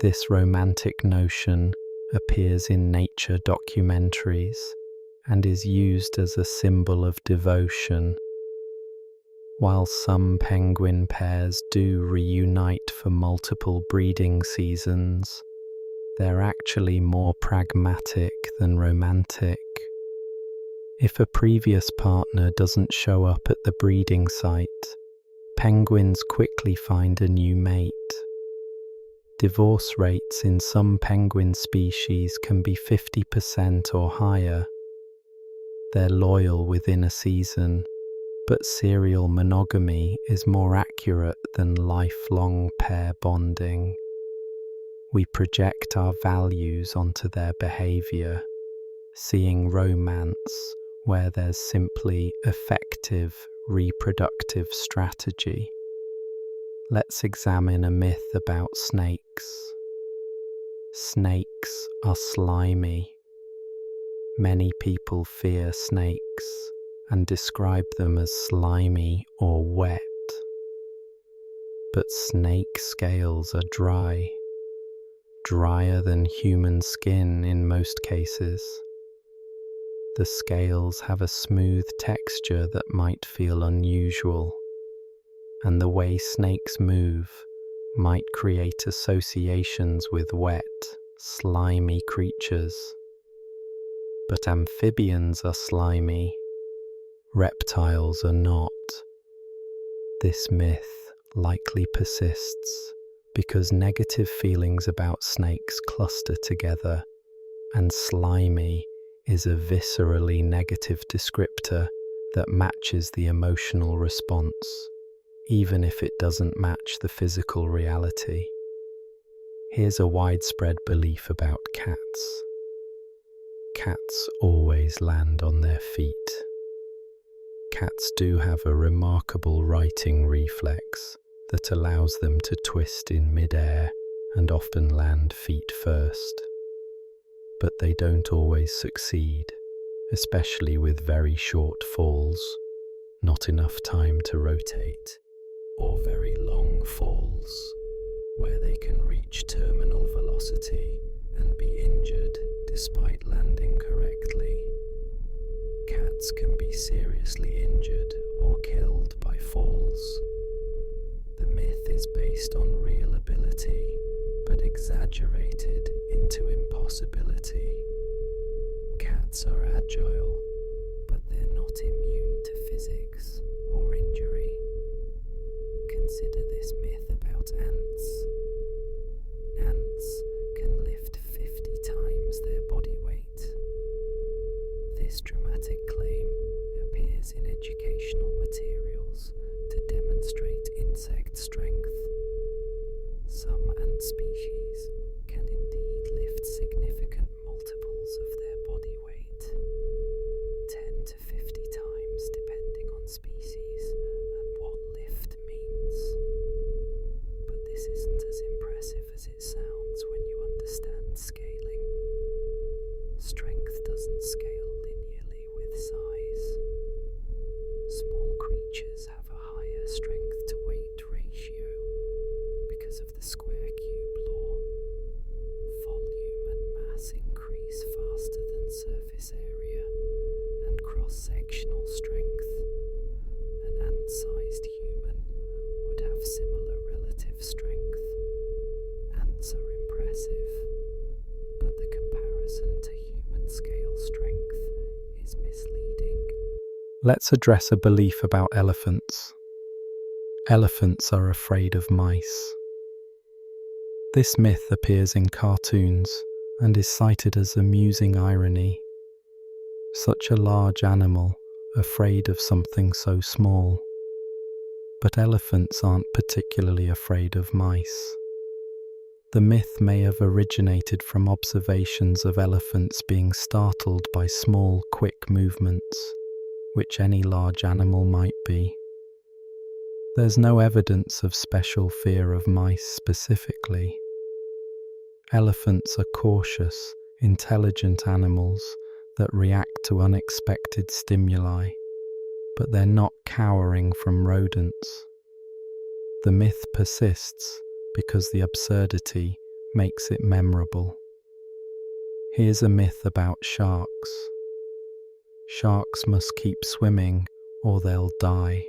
A: This romantic notion appears in nature documentaries and is used as a symbol of devotion. While some penguin pairs do reunite for multiple breeding seasons, they're actually more pragmatic than romantic. If a previous partner doesn't show up at the breeding site, penguins quickly find a new mate. Divorce rates in some penguin species can be 50% or higher. They're loyal within a season, but serial monogamy is more accurate than lifelong pair bonding. We project our values onto their behavior, seeing romance where there's simply effective reproductive strategy. Let's examine a myth about snakes. Snakes are slimy. Many people fear snakes and describe them as slimy or wet. But snake scales are dry, drier than human skin in most cases. The scales have a smooth texture that might feel unusual, and the way snakes move might create associations with wet, slimy creatures. But amphibians are slimy, reptiles are not. This myth likely persists because negative feelings about snakes cluster together, and slimy is a viscerally negative descriptor that matches the emotional response, even if it doesn't match the physical reality. Here's a widespread belief about cats. Cats always land on their feet. Cats do have a remarkable righting reflex that allows them to twist in midair and often land feet first. But they don't always succeed, especially with very short falls, not enough time to rotate, or very long falls, where they can reach terminal velocity and be injured despite landing correctly. Cats can be seriously injured or killed by falls. The myth is based on real ability, but exaggerated into impossibility. Cats are agile, but they're not immune to physics or injury. Consider this myth about ants. Ants can lift 50 times their body weight. This dramatic claim appears in educational materials to demonstrate insect strength. Some ant species can indeed lift significant multiples of their body weight, 10 to 50 times depending on species and what lift means. But this isn't as impressive as it sounds when you understand scaling. Strength doesn't scale linearly with size. Small creatures have a higher strength to weight ratio because of the square cube law. Volume and mass increase faster than surface area and cross-sectional strength. An ant-sized human would have similar relative strength. Ants are impressive, but the comparison to human scale strength is misleading. Let's address a belief about elephants. Elephants are afraid of mice. This myth appears in cartoons and is cited as amusing irony. Such a large animal afraid of something so small. But elephants aren't particularly afraid of mice. The myth may have originated from observations of elephants being startled by small, quick movements, which any large animal might be. There's no evidence of special fear of mice specifically. Elephants are cautious, intelligent animals that react to unexpected stimuli, but they're not cowering from rodents. The myth persists because the absurdity makes it memorable. Here's a myth about sharks. Sharks must keep swimming or they'll die.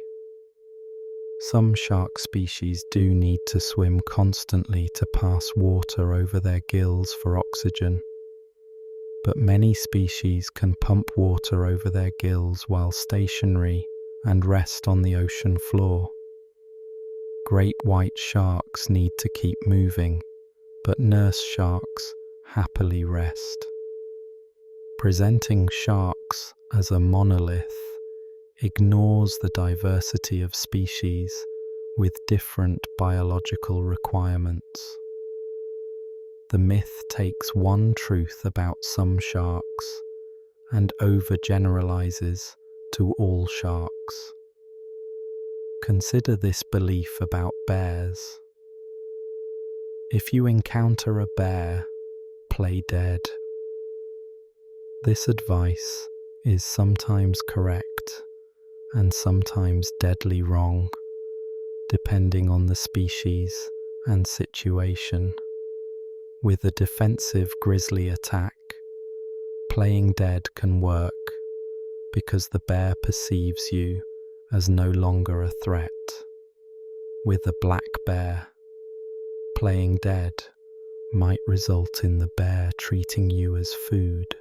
A: Some shark species do need to swim constantly to pass water over their gills for oxygen, but many species can pump water over their gills while stationary and rest on the ocean floor. Great white sharks need to keep moving, but nurse sharks happily rest. Presenting sharks as a monolith ignores the diversity of species with different biological requirements. The myth takes one truth about some sharks and overgeneralizes to all sharks. Consider this belief about bears. If you encounter a bear, play dead. This advice is sometimes correct and sometimes deadly wrong, depending on the species and situation. With a defensive grizzly attack, playing dead can work because the bear perceives you as no longer a threat. With a black bear, playing dead might result in the bear treating you as food.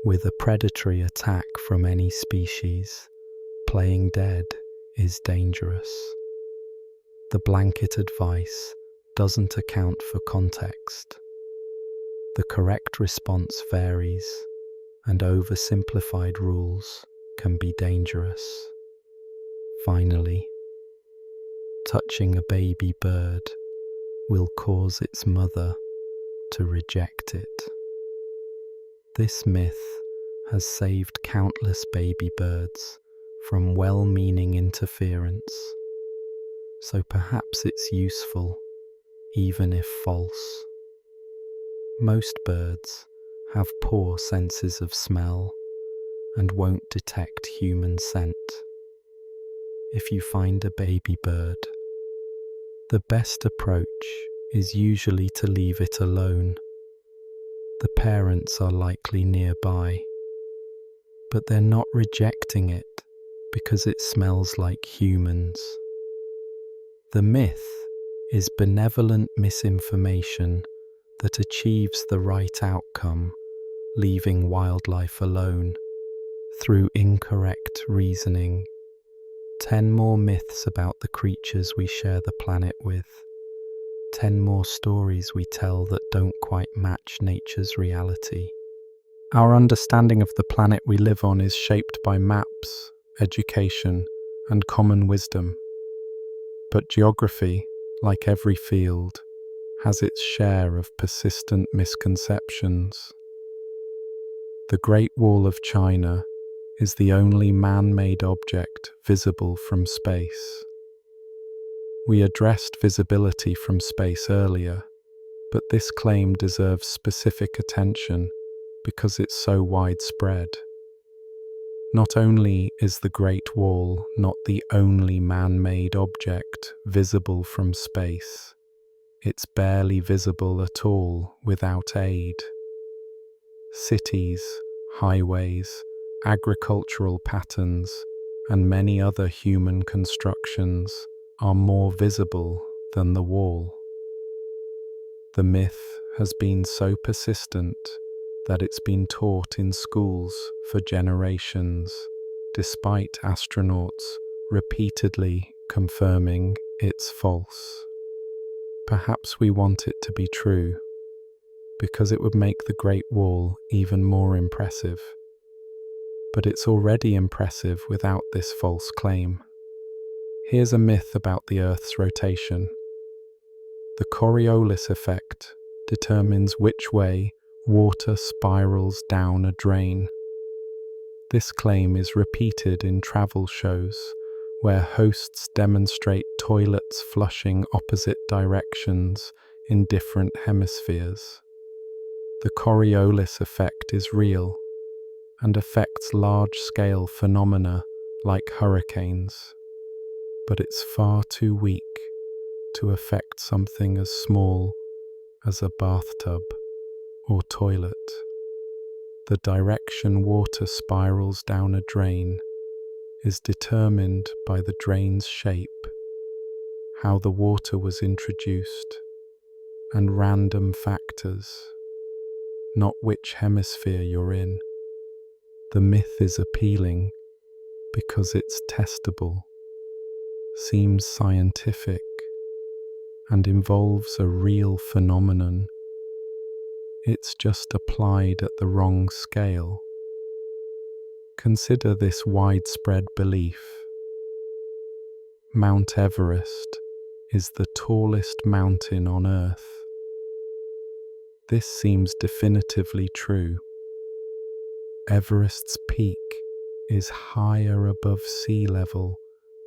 A: With a predatory attack from any species, playing dead is dangerous. The blanket advice doesn't account for context. The correct response varies, and oversimplified rules can be dangerous. Finally, touching a baby bird will cause its mother to reject it. This myth has saved countless baby birds from well-meaning interference, so perhaps it's useful, even if false. Most birds have poor senses of smell and won't detect human scent. If you find a baby bird, the best approach is usually to leave it alone. The parents are likely nearby, but they're not rejecting it because it smells like humans. The myth is benevolent misinformation that achieves the right outcome, leaving wildlife alone, through incorrect reasoning. 10 more myths about the creatures we share the planet with. 10 more stories we tell that don't quite match nature's reality. Our understanding of the planet we live on is shaped by maps, education, and common wisdom. But geography, like every field, has its share of persistent misconceptions. The Great Wall of China is the only man-made object visible from space. We addressed visibility from space earlier, but this claim deserves specific attention because it's so widespread. Not only is the Great Wall not the only man-made object visible from space, it's barely visible at all without aid. Cities, highways, agricultural patterns, and many other human constructions are more visible than the wall. The myth has been so persistent that it's been taught in schools for generations, despite astronauts repeatedly confirming it's false. Perhaps we want it to be true, because it would make the Great Wall even more impressive. but it's already impressive without this false claim. Here's a myth about the Earth's rotation. The Coriolis effect determines which way water spirals down a drain. This claim is repeated in travel shows, where hosts demonstrate toilets flushing opposite directions in different hemispheres. The Coriolis effect is real and affects large-scale phenomena like hurricanes, but it's far too weak to affect something as small as a bathtub or toilet. The direction water spirals down a drain is determined by the drain's shape, how the water was introduced, and random factors, not which hemisphere you're in. The myth is appealing because it's testable, seems scientific, and involves a real phenomenon. It's just applied at the wrong scale. Consider this widespread belief. Mount Everest is the tallest mountain on Earth. This seems definitively true. Everest's peak is higher above sea level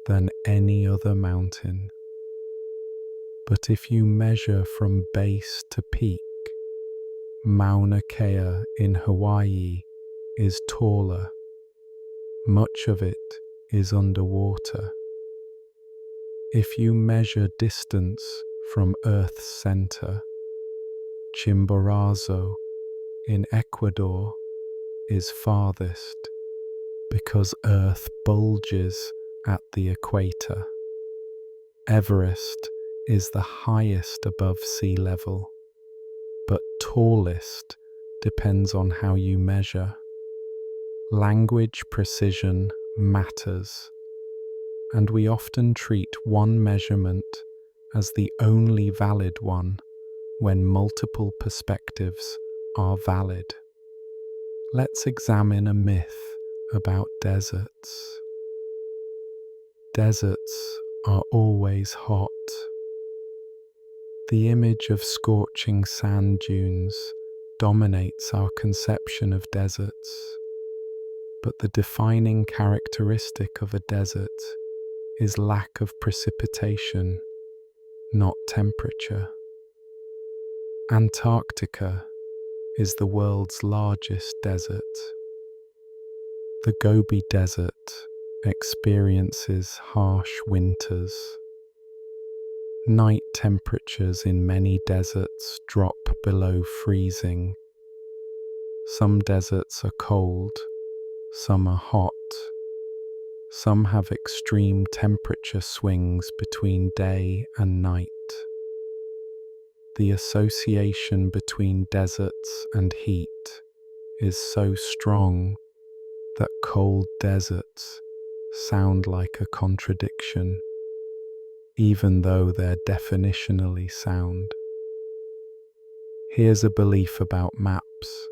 A: than any other mountain. But if you measure from base to peak, Mauna Kea in Hawaii is taller. Much of it is underwater. If you measure distance from Earth's center, Chimborazo in Ecuador is farthest because Earth bulges at the equator. Everest is the highest above sea level, but tallest depends on how you measure. Language precision matters, and we often treat one measurement as the only valid one when multiple perspectives are valid. Let's examine a myth about deserts. Deserts are always hot. The image of scorching sand dunes dominates our conception of deserts, but the defining characteristic of a desert is lack of precipitation, not temperature. Antarctica is the world's largest desert. The Gobi Desert experiences harsh winters. Night temperatures in many deserts drop below freezing. Some deserts are cold, some are hot. Some have extreme temperature swings between day and night. The association between deserts and heat is so strong that cold deserts sound like a contradiction, even though they're definitionally sound. Here's a belief about maps.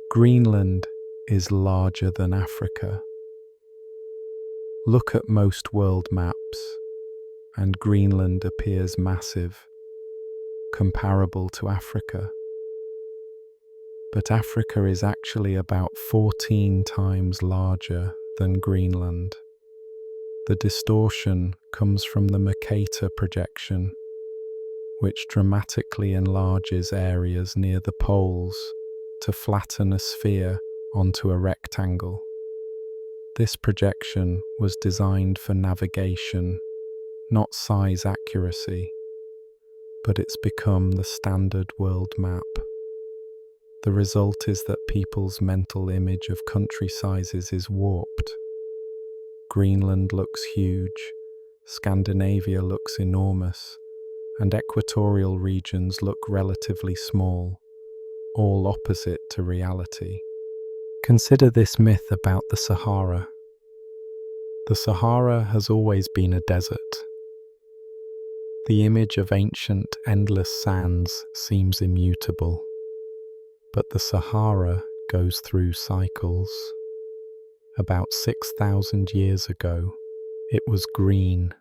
A: Greenland is larger than Africa. Look at most world maps, and Greenland appears massive, comparable to Africa. But Africa is actually about 14 times larger than Greenland. The distortion comes from the Mercator projection, which dramatically enlarges areas near the poles to flatten a sphere onto a rectangle. This projection was designed for navigation, not size accuracy, but it's become the standard world map. The result is that people's mental image of country sizes is warped. Greenland looks huge, Scandinavia looks enormous, and equatorial regions look relatively small, all opposite to reality. Consider this myth about the Sahara. The Sahara has always been a desert. The image of ancient, endless sands seems immutable. But the Sahara goes through cycles. About 6,000 years ago, it was green,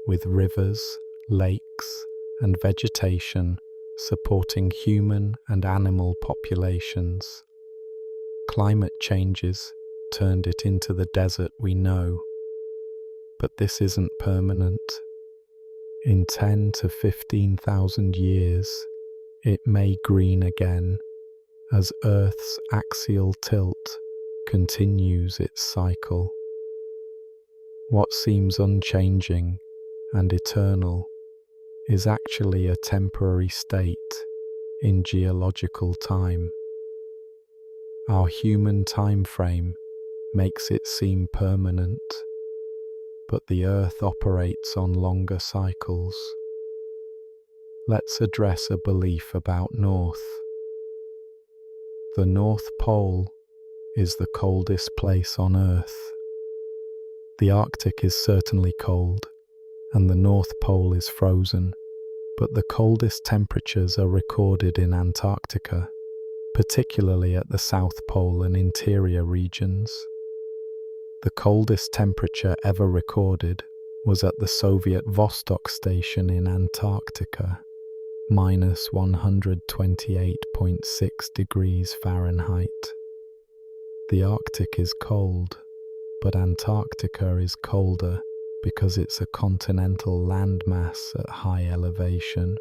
A: with rivers, lakes, and vegetation supporting human and animal populations. Climate changes turned it into the desert we know. But this isn't permanent. In 10 to 15,000 years, it may green again as Earth's axial tilt continues its cycle. What seems unchanging and eternal is actually a temporary state in geological time. Our human time frame makes it seem permanent, but the Earth operates on longer cycles. Let's address a belief about north. The North Pole is the coldest place on Earth. The Arctic is certainly cold, and the North Pole is frozen, but the coldest temperatures are recorded in Antarctica, particularly at the South Pole and interior regions. The coldest temperature ever recorded was at the Soviet Vostok station in Antarctica, minus 128.6 degrees Fahrenheit. The Arctic is cold, but Antarctica is colder because it's a continental landmass at high elevation,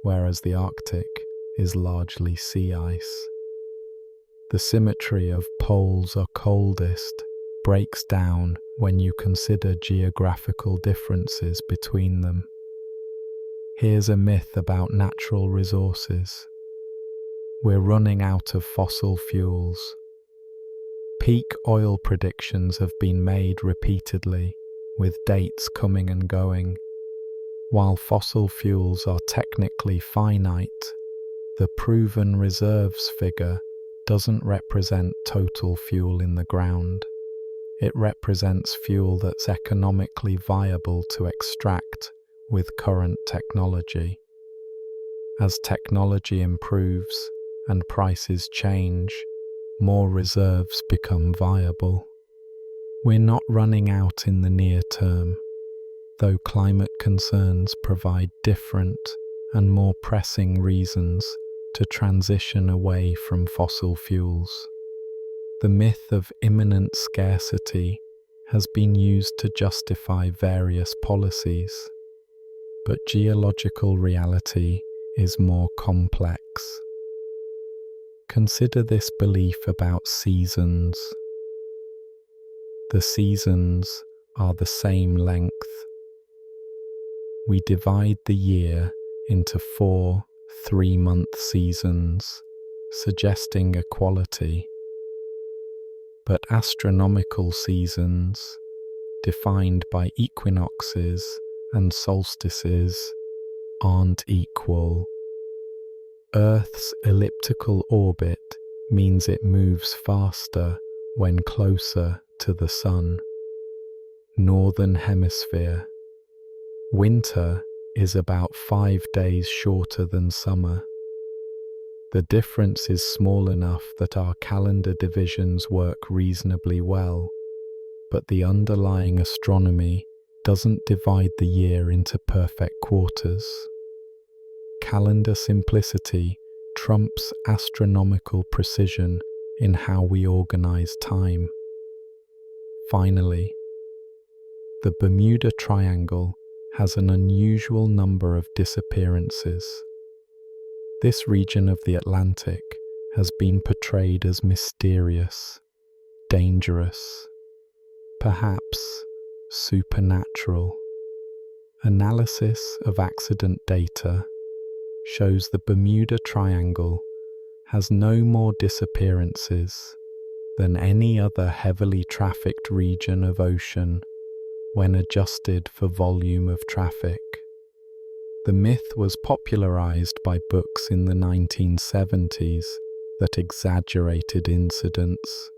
A: whereas the Arctic is largely sea ice. The symmetry of poles are coldest breaks down when you consider geographical differences between them. Here's a myth about natural resources. We're running out of fossil fuels. Peak oil predictions have been made repeatedly, with dates coming and going. While fossil fuels are technically finite, the proven reserves figure doesn't represent total fuel in the ground. It represents fuel that's economically viable to extract with current technology. As technology improves and prices change, more reserves become viable. We're not running out in the near term, though climate concerns provide different and more pressing reasons to transition away from fossil fuels. The myth of imminent scarcity has been used to justify various policies, but geological reality is more complex. Consider this belief about seasons. The seasons are the same length. We divide the year into 4 3-month seasons, suggesting equality. But astronomical seasons, defined by equinoxes and solstices, aren't equal. Earth's elliptical orbit means it moves faster when closer to the Sun. Northern Hemisphere. Winter is about 5 days shorter than summer. The difference is small enough that our calendar divisions work reasonably well, but the underlying astronomy doesn't divide the year into perfect quarters. Calendar simplicity trumps astronomical precision in how we organize time. Finally, the Bermuda Triangle has an unusual number of disappearances. This region of the Atlantic has been portrayed as mysterious, dangerous, perhaps supernatural. Analysis of accident data shows the Bermuda Triangle has no more disappearances than any other heavily trafficked region of ocean when adjusted for volume of traffic. The myth was popularized by books in the 1970s that exaggerated incidents,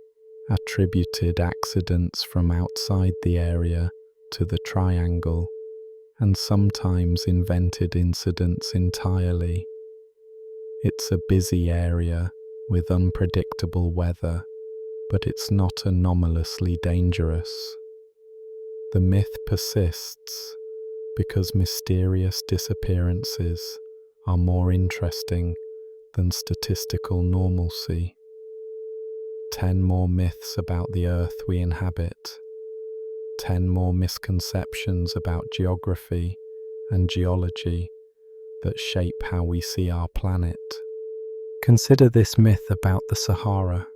A: attributed accidents from outside the area to the triangle, and sometimes invented incidents entirely. It's a busy area with unpredictable weather, but it's not anomalously dangerous. The myth persists because mysterious disappearances are more interesting than statistical normalcy. 10 more myths about the Earth we inhabit. 10 more misconceptions about geography and geology that shape how we see our planet. Consider this myth about the Sahara.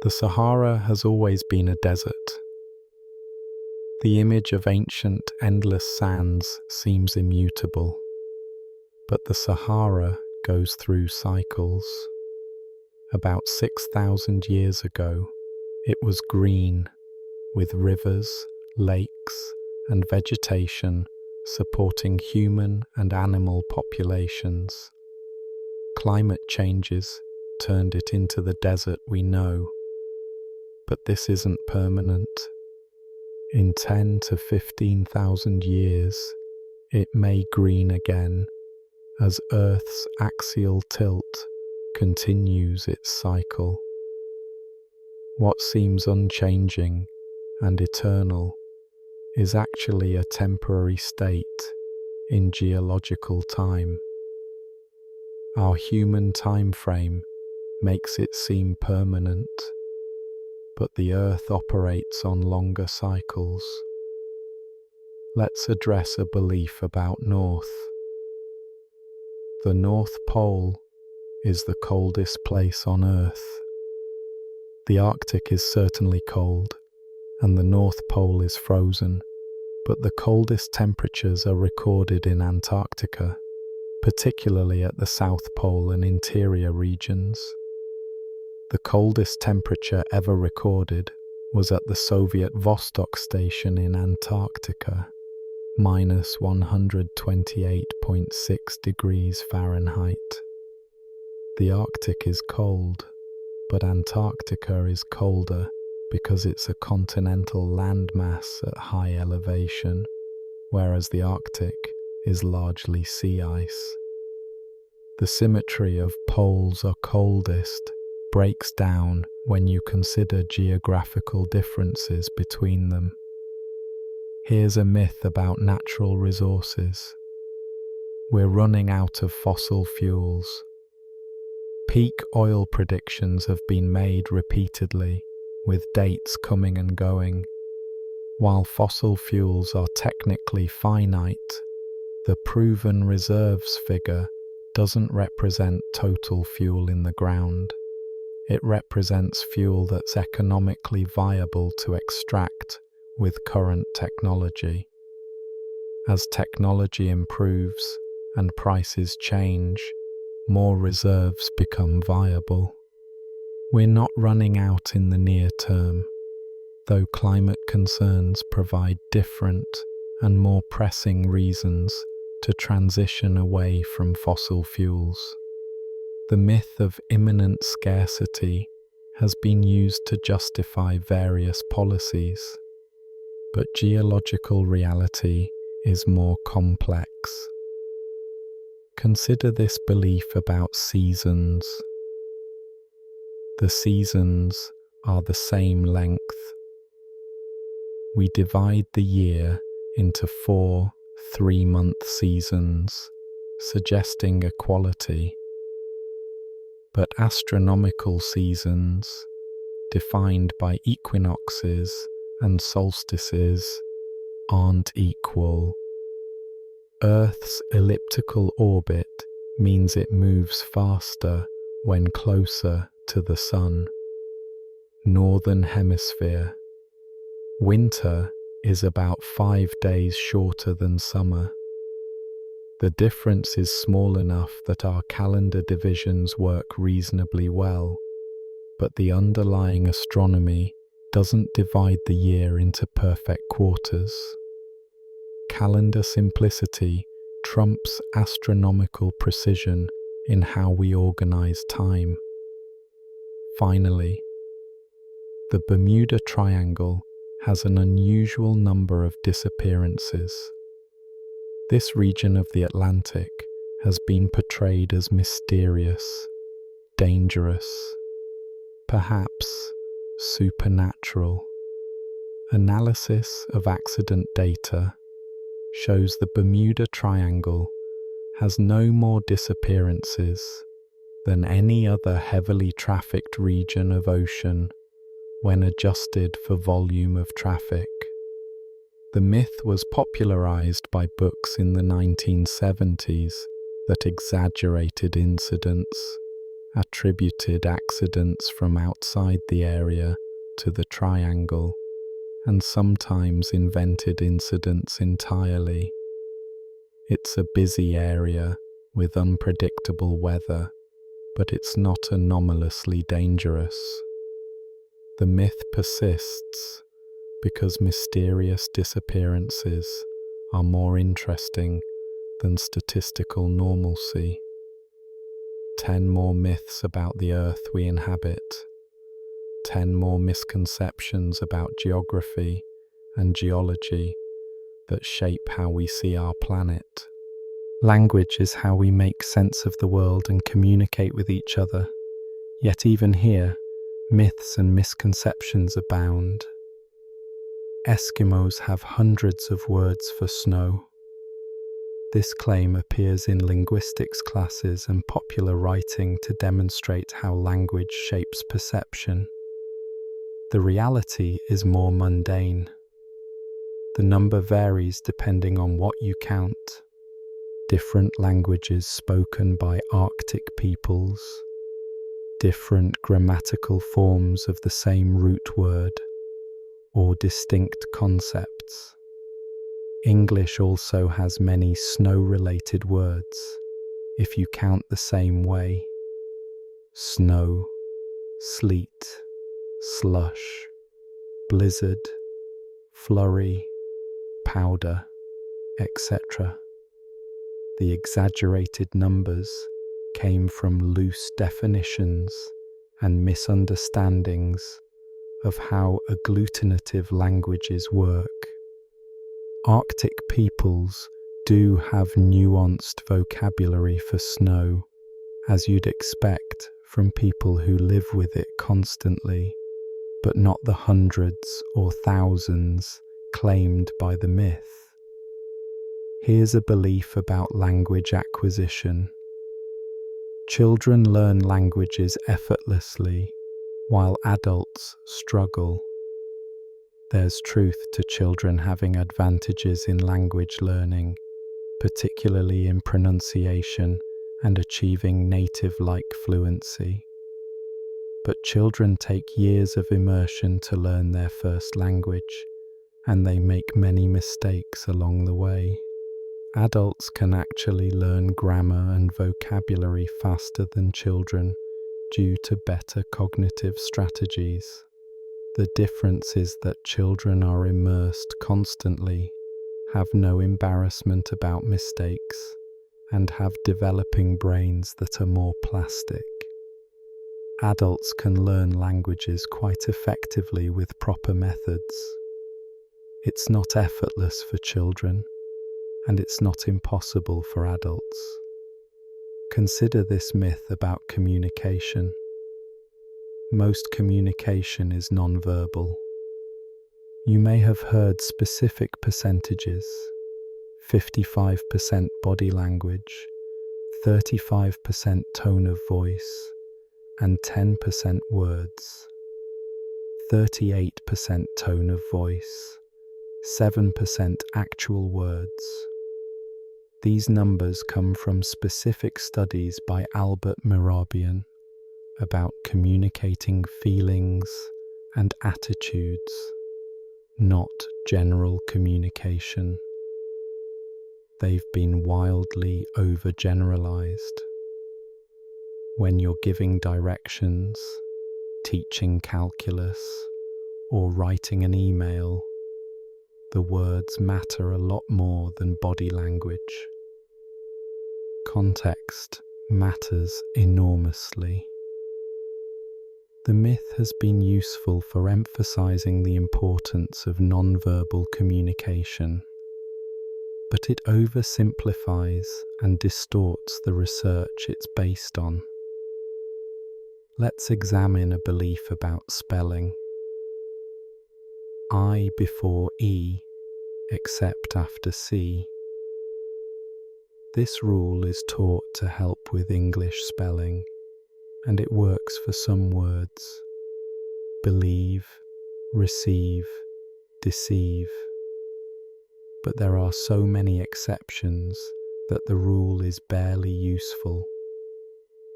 A: The Sahara has always been a desert. The image of ancient, endless sands seems immutable, but the Sahara goes through cycles. About 6,000 years ago, it was green, with rivers, lakes, and vegetation supporting human and animal populations. Climate changes turned it into the desert we know, but this isn't permanent. In 10 to 15,000 years, it may green again as Earth's axial tilt continues its cycle. What seems unchanging and eternal is actually a temporary state in geological time. Our human time frame makes it seem permanent, but the Earth operates on longer cycles. Let's address a belief about north. The North Pole is the coldest place on Earth. The Arctic is certainly cold, and the North Pole is frozen, but the coldest temperatures are recorded in Antarctica, particularly at the South Pole and interior regions. The coldest temperature ever recorded was at the Soviet Vostok station in Antarctica, minus 128.6 degrees Fahrenheit. The Arctic is cold, but Antarctica is colder because it's a continental landmass at high elevation, whereas the Arctic is largely sea ice. The symmetry of poles are coldest breaks down when you consider geographical differences between them. Here's a myth about natural resources. We're running out of fossil fuels. Peak oil predictions have been made repeatedly, with dates coming and going. While fossil fuels are technically finite, the proven reserves figure doesn't represent total fuel in the ground. It represents fuel that's economically viable to extract with current technology. As technology improves and prices change, more reserves become viable. We're not running out in the near term, though climate concerns provide different and more pressing reasons to transition away from fossil fuels. The myth of imminent scarcity has been used to justify various policies, but geological reality is more complex. Consider this belief about seasons. The seasons are the same length. We divide the year into 4 3-month seasons, suggesting equality. But astronomical seasons, defined by equinoxes and solstices, aren't equal. Earth's elliptical orbit means it moves faster when closer to the Sun. Northern Hemisphere. Winter is about 5 days shorter than summer. The difference is small enough that our calendar divisions work reasonably well, but the underlying astronomy doesn't divide the year into perfect quarters. Calendar simplicity trumps astronomical precision in how we organize time. Finally, the Bermuda Triangle has an unusual number of disappearances. This region of the Atlantic has been portrayed as mysterious. dangerous, perhaps supernatural. Analysis of accident data shows the Bermuda Triangle has no more disappearances than any other heavily trafficked region of ocean when adjusted for volume of traffic. The myth was popularized by books in the 1970s that exaggerated incidents, attributed accidents from outside the area to the triangle, and sometimes invented incidents entirely. It's a busy area with unpredictable weather, but it's not anomalously dangerous. The myth persists because mysterious disappearances are more interesting than statistical normalcy. 10 more myths about the Earth we inhabit. 10 more misconceptions about geography and geology that shape how we see our planet. Language is how we make sense of the world and communicate with each other. Yet even here, myths and misconceptions abound. Eskimos have hundreds of words for snow. This claim appears in linguistics classes and popular writing to demonstrate how language shapes perception. The reality is more mundane. The number varies depending on what you count. Different languages spoken by Arctic peoples, different grammatical forms of the same root word, or distinct concepts. English also has many snow-related words, if you count the same way. Snow, sleet, slush, blizzard, flurry, powder, etc. The exaggerated numbers came from loose definitions and misunderstandings of how agglutinative languages work. Arctic peoples do have nuanced vocabulary for snow, as you'd expect from people who live with it constantly, but not the hundreds or thousands claimed by the myth. Here's a belief about language acquisition. Children learn languages effortlessly, while adults struggle. There's truth to children having advantages in language learning, particularly in pronunciation and achieving native-like fluency. But children take years of immersion to learn their first language, and they make many mistakes along the way. Adults can actually learn grammar and vocabulary faster than children due to better cognitive strategies. The difference is that children are immersed constantly, have no embarrassment about mistakes, and have developing brains that are more plastic. Adults can learn languages quite effectively with proper methods. It's not effortless for children, and it's not impossible for adults. Consider this myth about communication. Most communication is nonverbal. You may have heard specific percentages: 55% body language, 35% tone of voice, and 10% words. 38% tone of voice, 7% actual words. These numbers come from specific studies by Albert Mehrabian about communicating feelings and attitudes, not general communication. They've been wildly overgeneralized. When you're giving directions, teaching calculus, or writing an email, the words matter a lot more than body language. Context matters enormously. The myth has been useful for emphasizing the importance of nonverbal communication, but it oversimplifies and distorts the research it's based on. Let's examine a belief about spelling. I before E, except after C. This rule is taught to help with English spelling, and it works for some words: believe, receive, deceive. But there are so many exceptions that the rule is barely useful.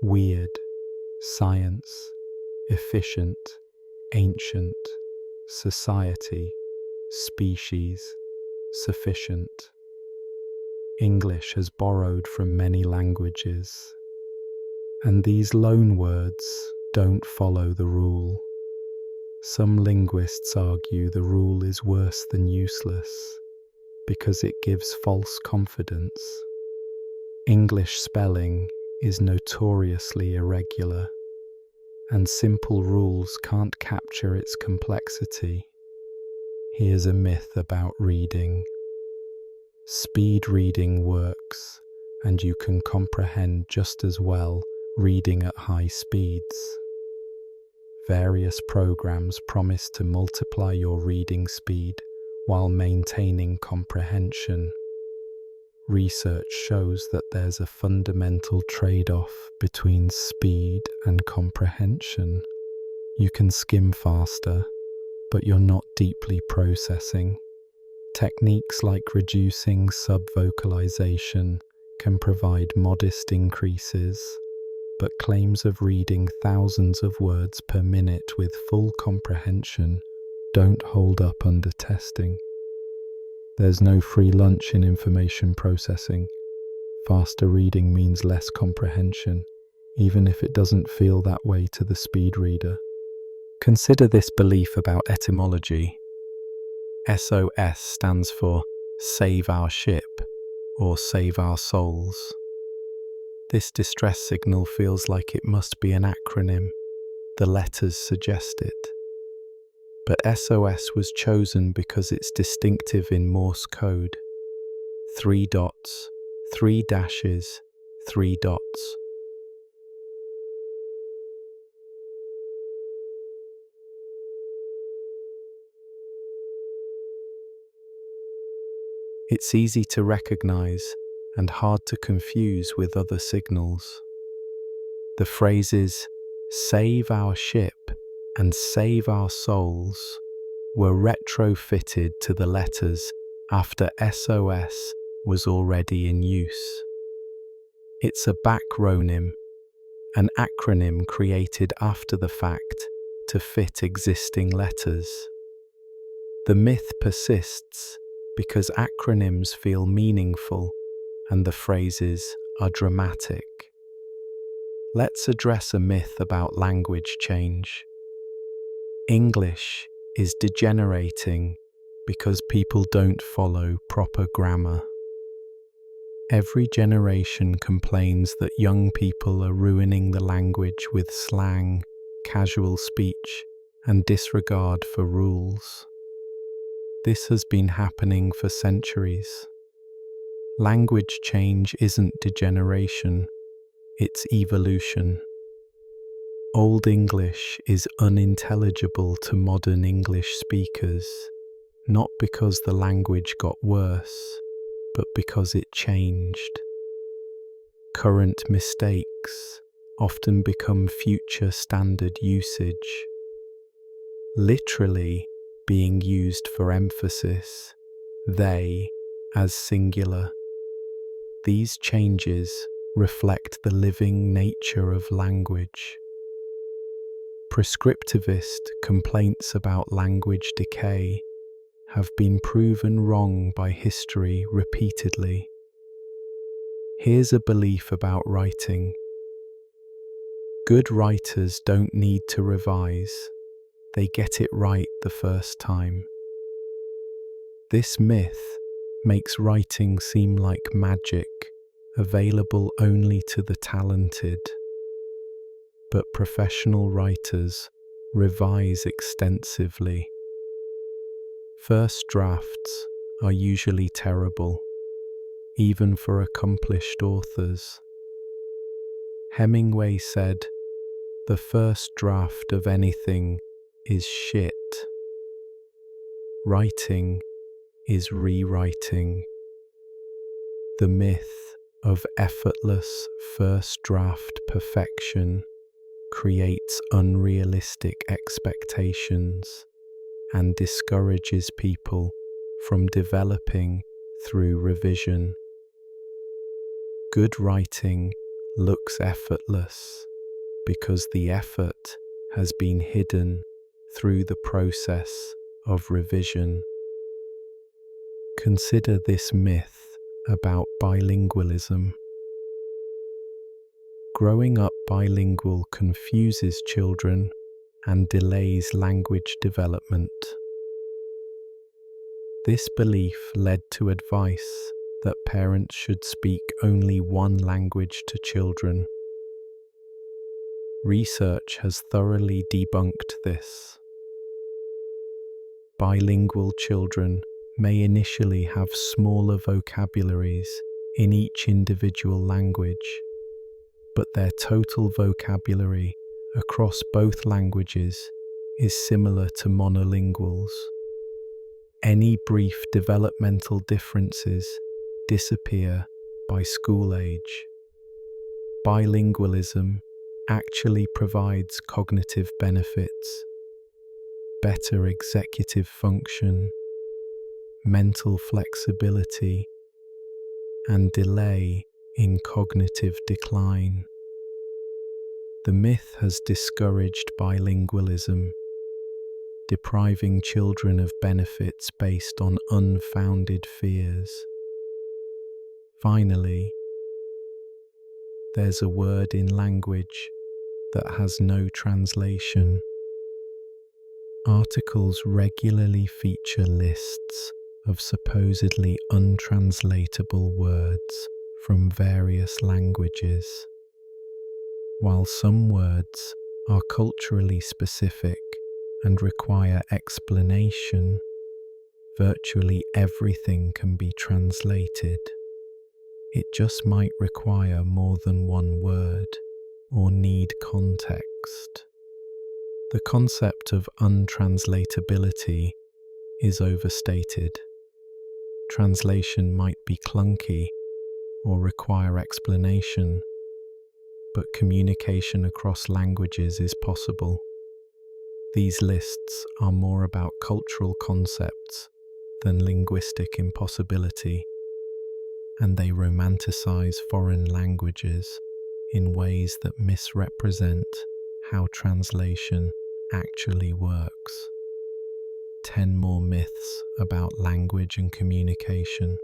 A: Weird, science, efficient, ancient, society, species, sufficient. English has borrowed from many languages, and these loan words don't follow the rule. Some linguists argue the rule is worse than useless because it gives false confidence. English spelling is notoriously irregular, and simple rules can't capture its complexity. Here's a myth about reading. Speed reading works, and you can comprehend just as well reading at high speeds. Various programs promise to multiply your reading speed while maintaining comprehension. Research shows that there's a fundamental trade-off between speed and comprehension. You can skim faster, but you're not deeply processing. Techniques like reducing subvocalization can provide modest increases, but claims of reading thousands of words per minute with full comprehension don't hold up under testing. There's no free lunch in information processing. Faster reading means less comprehension, even if it doesn't feel that way to the speed reader. Consider this belief about etymology. SOS stands for Save Our Ship or Save Our Souls. This distress signal feels like it must be an acronym. The letters suggest it. But SOS was chosen because it's distinctive in Morse code. 3 dots, 3 dashes, 3 dots. It's easy to recognize and hard to confuse with other signals. The phrases "save our ship" and "save our souls" were retrofitted to the letters after SOS was already in use. It's a backronym, an acronym created after the fact to fit existing letters. The myth persists because acronyms feel meaningful and the phrases are dramatic. Let's address a myth about language change. English is degenerating because people don't follow proper grammar. Every generation complains that young people are ruining the language with slang, casual speech, and disregard for rules. This has been happening for centuries. Language change isn't degeneration, it's evolution. Old English is unintelligible to modern English speakers, not because the language got worse, but because it changed. Current mistakes often become future standard usage, literally being used for emphasis, they as singular. These changes reflect the living nature of language. Prescriptivist complaints about language decay have been proven wrong by history repeatedly. Here's a belief about writing. Good writers don't need to revise. They get it right the first time. This myth makes writing seem like magic, available only to the talented. But professional writers revise extensively. First drafts are usually terrible, even for accomplished authors. Hemingway said, The first draft of anything is shit. Writing is rewriting. The myth of effortless first draft perfection creates unrealistic expectations and discourages people from developing through revision. Good writing looks effortless because the effort has been hidden through the process of revision. Consider this myth about bilingualism. Growing up bilingual confuses children and delays language development. This belief led to advice that parents should speak only one language to children. Research has thoroughly debunked this. Bilingual children may initially have smaller vocabularies in each individual language, but their total vocabulary across both languages is similar to monolinguals. Any brief developmental differences disappear by school age. Bilingualism actually provides cognitive benefits: better executive function, mental flexibility, and delay in cognitive decline. The myth has discouraged bilingualism, depriving children of benefits based on unfounded fears. Finally, there's a word in language that has no translation. Articles regularly feature lists of supposedly untranslatable words from various languages. While some words are culturally specific and require explanation, virtually everything can be translated. It just might require more than one word or need context. The concept of untranslatability is overstated. Translation might be clunky or require explanation, but communication across languages is possible. These lists are more about cultural concepts than linguistic impossibility, and they romanticize foreign languages in ways that misrepresent how translation actually works. 10 more myths about language and communication.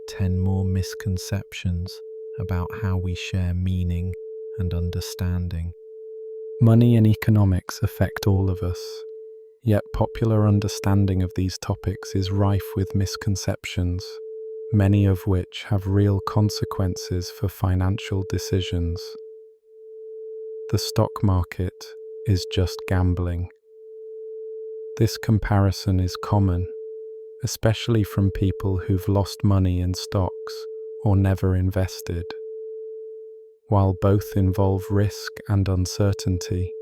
A: 10 more misconceptions about how we share meaning and understanding. Money and economics affect all of us, yet popular understanding of these topics is rife with misconceptions, many of which have real consequences for financial decisions. The stock market is just gambling. This comparison is common, especially from people who've lost money in stocks or never invested. While both involve risk and uncertainty,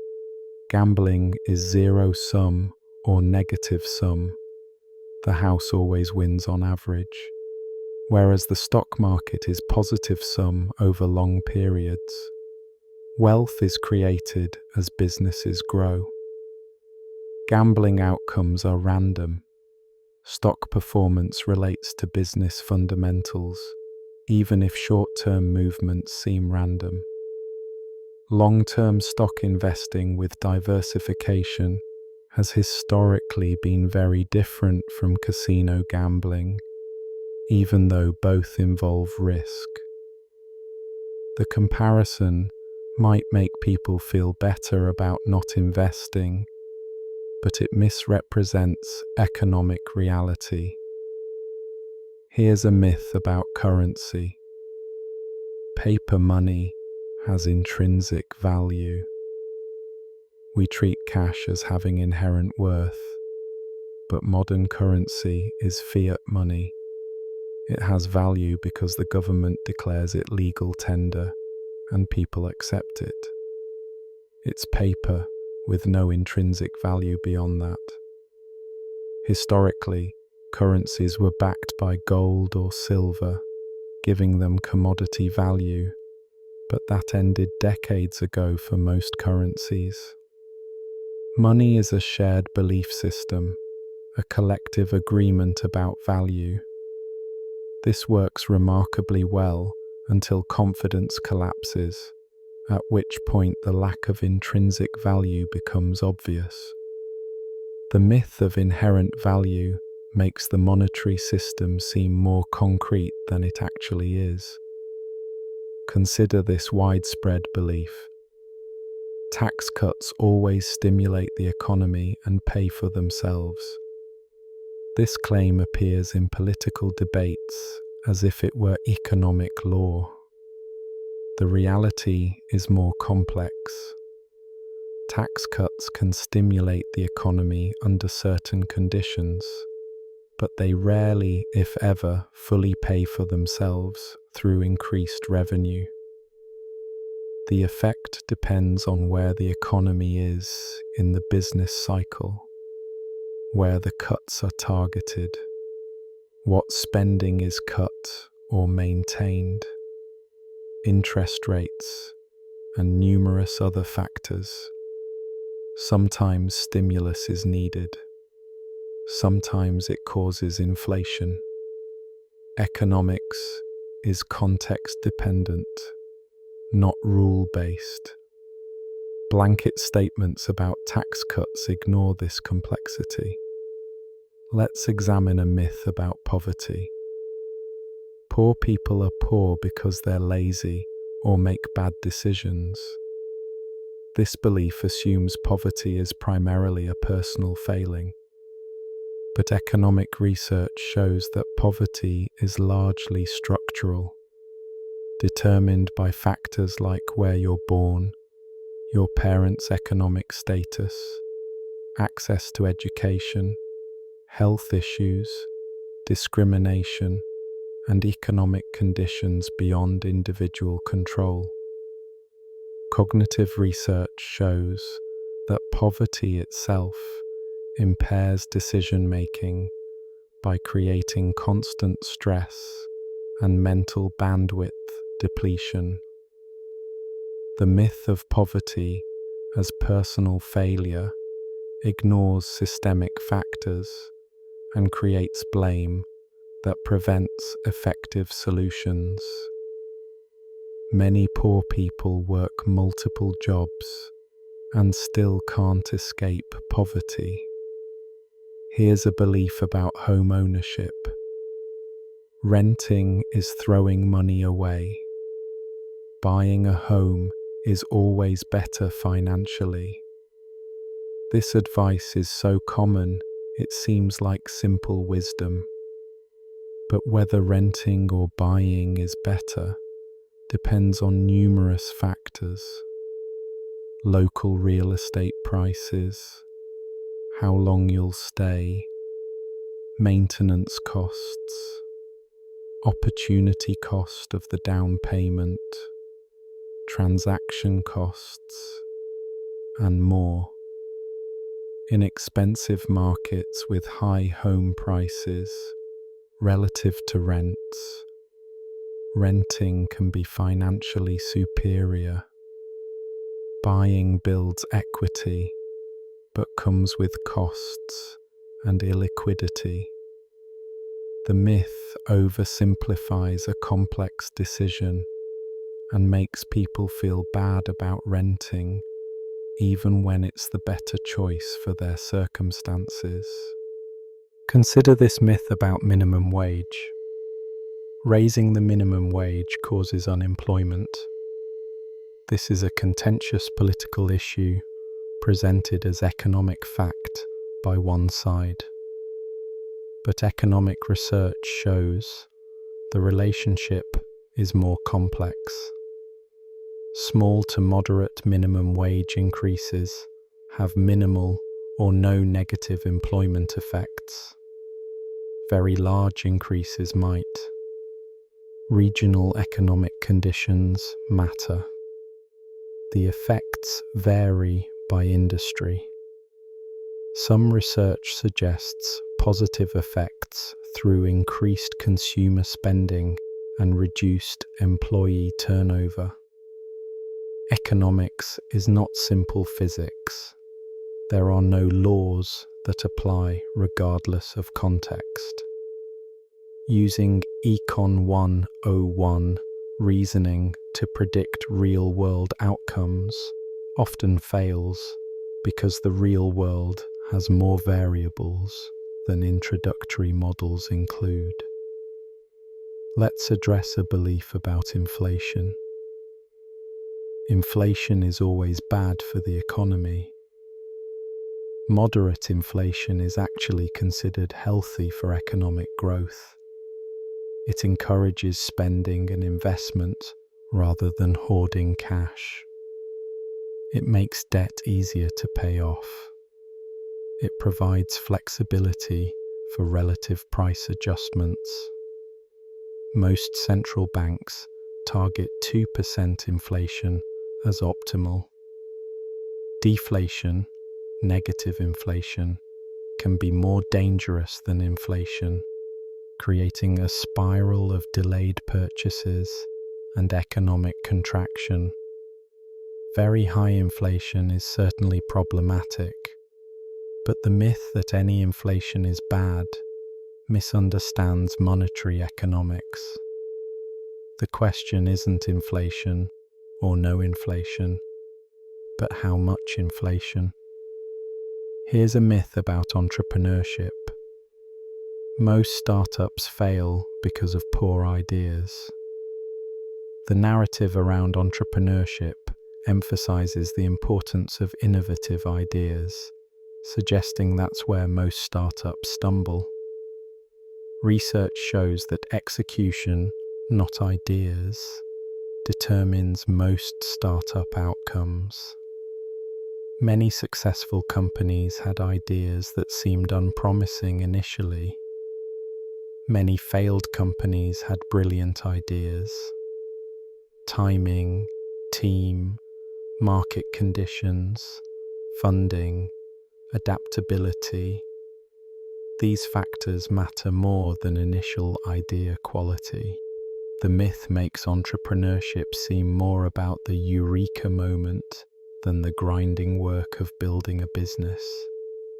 A: gambling is zero-sum or negative-sum. The house always wins on average, whereas the stock market is positive-sum over long periods. Wealth is created as businesses grow. Gambling outcomes are random. Stock performance relates to business fundamentals, even if short-term movements seem random. Long-term stock investing with diversification has historically been very different from casino gambling, even though both involve risk. The comparison might make people feel better about not investing, but it misrepresents economic reality. Here's a myth about currency. Paper money has intrinsic value. We treat cash as having inherent worth, but modern currency is fiat money. It has value because the government declares it legal tender and people accept it. It's paper with no intrinsic value beyond that. Historically, currencies were backed by gold or silver, giving them commodity value, but that ended decades ago for most currencies. Money is a shared belief system, a collective agreement about value. This works remarkably well until confidence collapses, at which point the lack of intrinsic value becomes obvious. The myth of inherent value makes the monetary system seem more concrete than it actually is. Consider this widespread belief. Tax cuts always stimulate the economy and pay for themselves. This claim appears in political debates as if it were economic law. The reality is more complex. Tax cuts can stimulate the economy under certain conditions, but they rarely, if ever, fully pay for themselves through increased revenue. The effect depends on where the economy is in the business cycle, where the cuts are targeted, what spending is cut or maintained, interest rates, and numerous other factors. Sometimes stimulus is needed. Sometimes it causes inflation. Economics is context dependent, not rule-based. Blanket statements about tax cuts ignore this complexity. Let's examine a myth about poverty. Poor people are poor because they're lazy or make bad decisions. This belief assumes poverty is primarily a personal failing. But economic research shows that poverty is largely structural, determined by factors like where you're born, your parents' economic status, access to education, health issues, discrimination, and economic conditions beyond individual control. Cognitive research shows that poverty itself impairs decision-making by creating constant stress and mental bandwidth depletion. The myth of poverty as personal failure ignores systemic factors and creates blame that prevents effective solutions. Many poor people work multiple jobs and still can't escape poverty. Here's a belief about home ownership. Renting is throwing money away. Buying a home is always better financially. This advice is so common, it seems like simple wisdom. But whether renting or buying is better depends on numerous factors. Local real estate prices, how long you'll stay, maintenance costs, opportunity cost of the down payment, transaction costs, and more. In expensive markets with high home prices relative to rents, renting can be financially superior. Buying builds equity, but comes with costs and illiquidity. The myth oversimplifies a complex decision and makes people feel bad about renting, even when it's the better choice for their circumstances. Consider this myth about minimum wage. Raising the minimum wage causes unemployment. This is a contentious political issue presented as economic fact by one side. But economic research shows the relationship is more complex. Small to moderate minimum wage increases have minimal or no negative employment effects. Very large increases might. Regional economic conditions matter. The effects vary by industry. Some research suggests positive effects through increased consumer spending and reduced employee turnover. Economics is not simple physics. There are no laws that apply regardless of context. Using Econ 101 reasoning to predict real-world outcomes often fails because the real world has more variables than introductory models include. Let's address a belief about inflation. Inflation is always bad for the economy. Moderate inflation is actually considered healthy for economic growth. It encourages spending and investment rather than hoarding cash. It makes debt easier to pay off. It provides flexibility for relative price adjustments. Most central banks target 2% inflation as optimal. Deflation, negative inflation, can be more dangerous than inflation, creating a spiral of delayed purchases and economic contraction. Very high inflation is certainly problematic, but the myth that any inflation is bad misunderstands monetary economics. The question isn't inflation or no inflation, but how much inflation. Here's a myth about entrepreneurship. Most startups fail because of poor ideas. The narrative around entrepreneurship emphasizes the importance of innovative ideas, suggesting that's where most startups stumble. Research shows that execution, not ideas, determines most startup outcomes. Many successful companies had ideas that seemed unpromising initially. Many failed companies had brilliant ideas. Timing, team, market conditions, funding, adaptability. These factors matter more than initial idea quality. The myth makes entrepreneurship seem more about the eureka moment than the grinding work of building a business,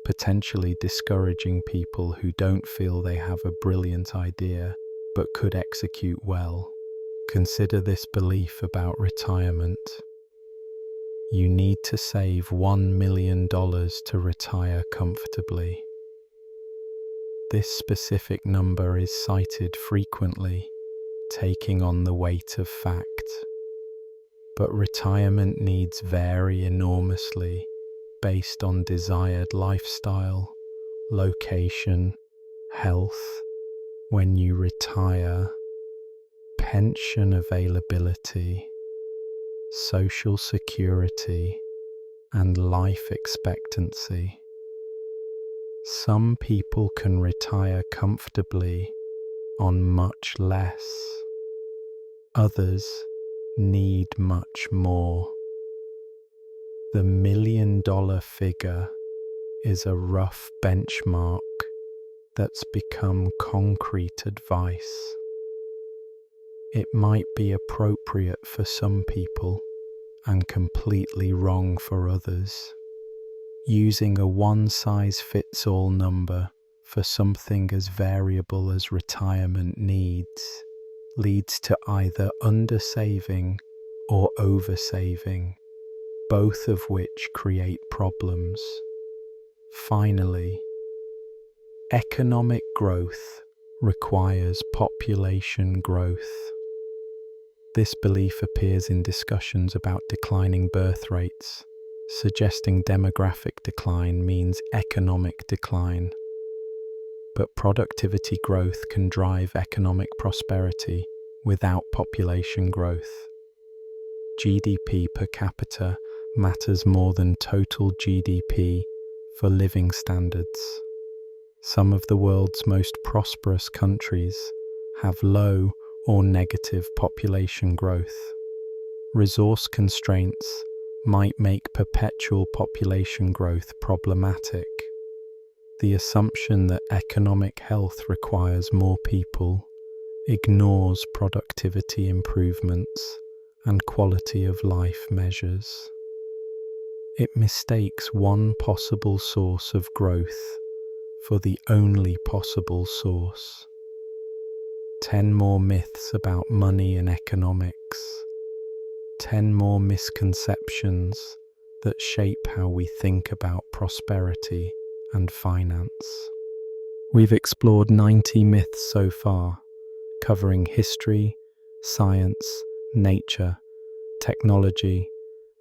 A: potentially discouraging people who don't feel they have a brilliant idea but could execute well. Consider this belief about retirement. You need to save $1 million to retire comfortably. This specific number is cited frequently, taking on the weight of fact. But retirement needs vary enormously based on desired lifestyle, location, health, when you retire, pension availability, social security, and life expectancy. Some people can retire comfortably on much less. Others need much more. The $1 million figure is a rough benchmark that's become concrete advice. It might be appropriate for some people and completely wrong for others. Using a one-size-fits-all number for something as variable as retirement needs leads to either undersaving or oversaving, both of which create problems. Finally, economic growth requires population growth. This belief appears in discussions about declining birth rates, suggesting demographic decline means economic decline. But productivity growth can drive economic prosperity without population growth. GDP per capita matters more than total GDP for living standards. Some of the world's most prosperous countries have low or negative population growth. Resource constraints might make perpetual population growth problematic. The assumption that economic health requires more people ignores productivity improvements and quality of life measures. It mistakes one possible source of growth for the only possible source. 10 more myths about money and economics. 10 more misconceptions that shape how we think about prosperity and finance. We've explored 90 myths so far, covering history, science, nature, technology,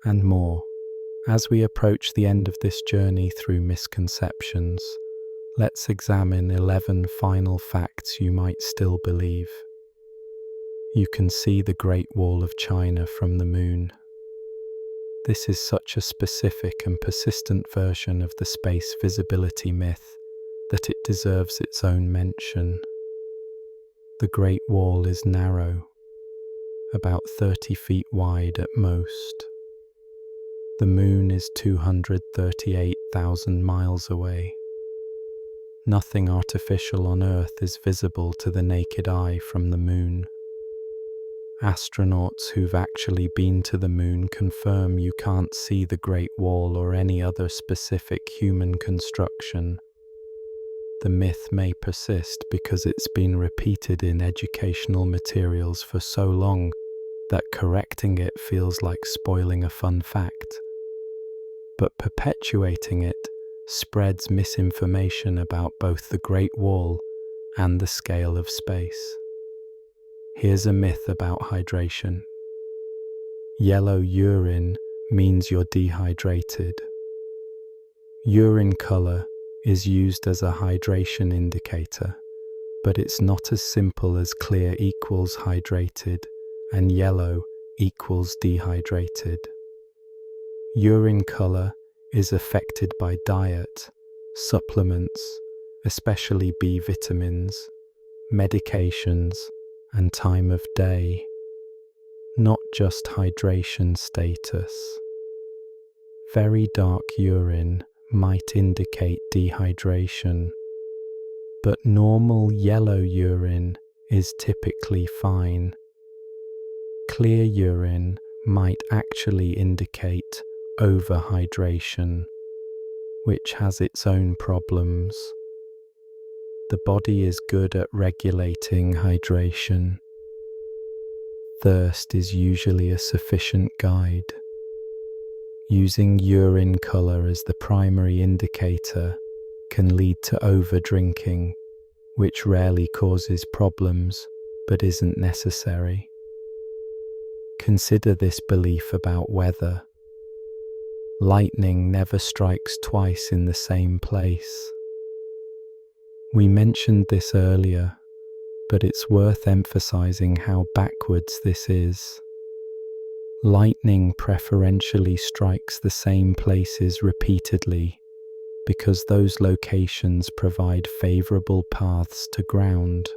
A: and more. As we approach the end of this journey through misconceptions, let's examine 11 final facts you might still believe. You can see the Great Wall of China from the moon. This is such a specific and persistent version of the space visibility myth that it deserves its own mention. The Great Wall is narrow, about 30 feet wide at most. The moon is 238,000 miles away. Nothing artificial on Earth is visible to the naked eye from the moon. Astronauts who've actually been to the moon confirm you can't see the Great Wall or any other specific human construction. The myth may persist because it's been repeated in educational materials for so long that correcting it feels like spoiling a fun fact. But perpetuating it spreads misinformation about both the Great Wall and the scale of space. Here's a myth about hydration. Yellow urine means you're dehydrated. Urine color is used as a hydration indicator, but it's not as simple as clear equals hydrated and yellow equals dehydrated. Urine color is affected by diet, supplements, especially B vitamins, medications, and time of day, not just hydration status. Very dark urine might indicate dehydration, but normal yellow urine is typically fine. Clear urine might actually indicate overhydration, which has its own problems. The body is good at regulating hydration. Thirst is usually a sufficient guide. Using urine color as the primary indicator can lead to overdrinking, which rarely causes problems but isn't necessary. Consider this belief about weather. Lightning never strikes twice in the same place. We mentioned this earlier, but it's worth emphasizing how backwards this is. Lightning preferentially strikes the same places repeatedly because those locations provide favorable paths to ground.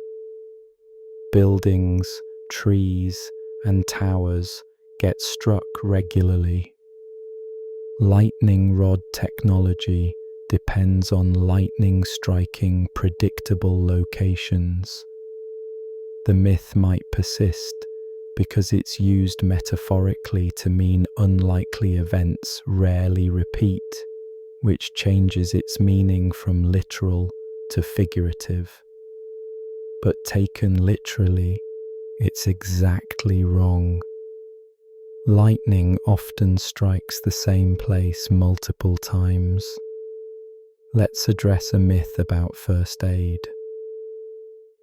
A: Buildings, trees, and towers get struck regularly. Lightning rod technology depends on lightning striking predictable locations. The myth might persist because it's used metaphorically to mean unlikely events rarely repeat, which changes its meaning from literal to figurative. But taken literally, it's exactly wrong. Lightning often strikes the same place multiple times. Let's address a myth about first aid.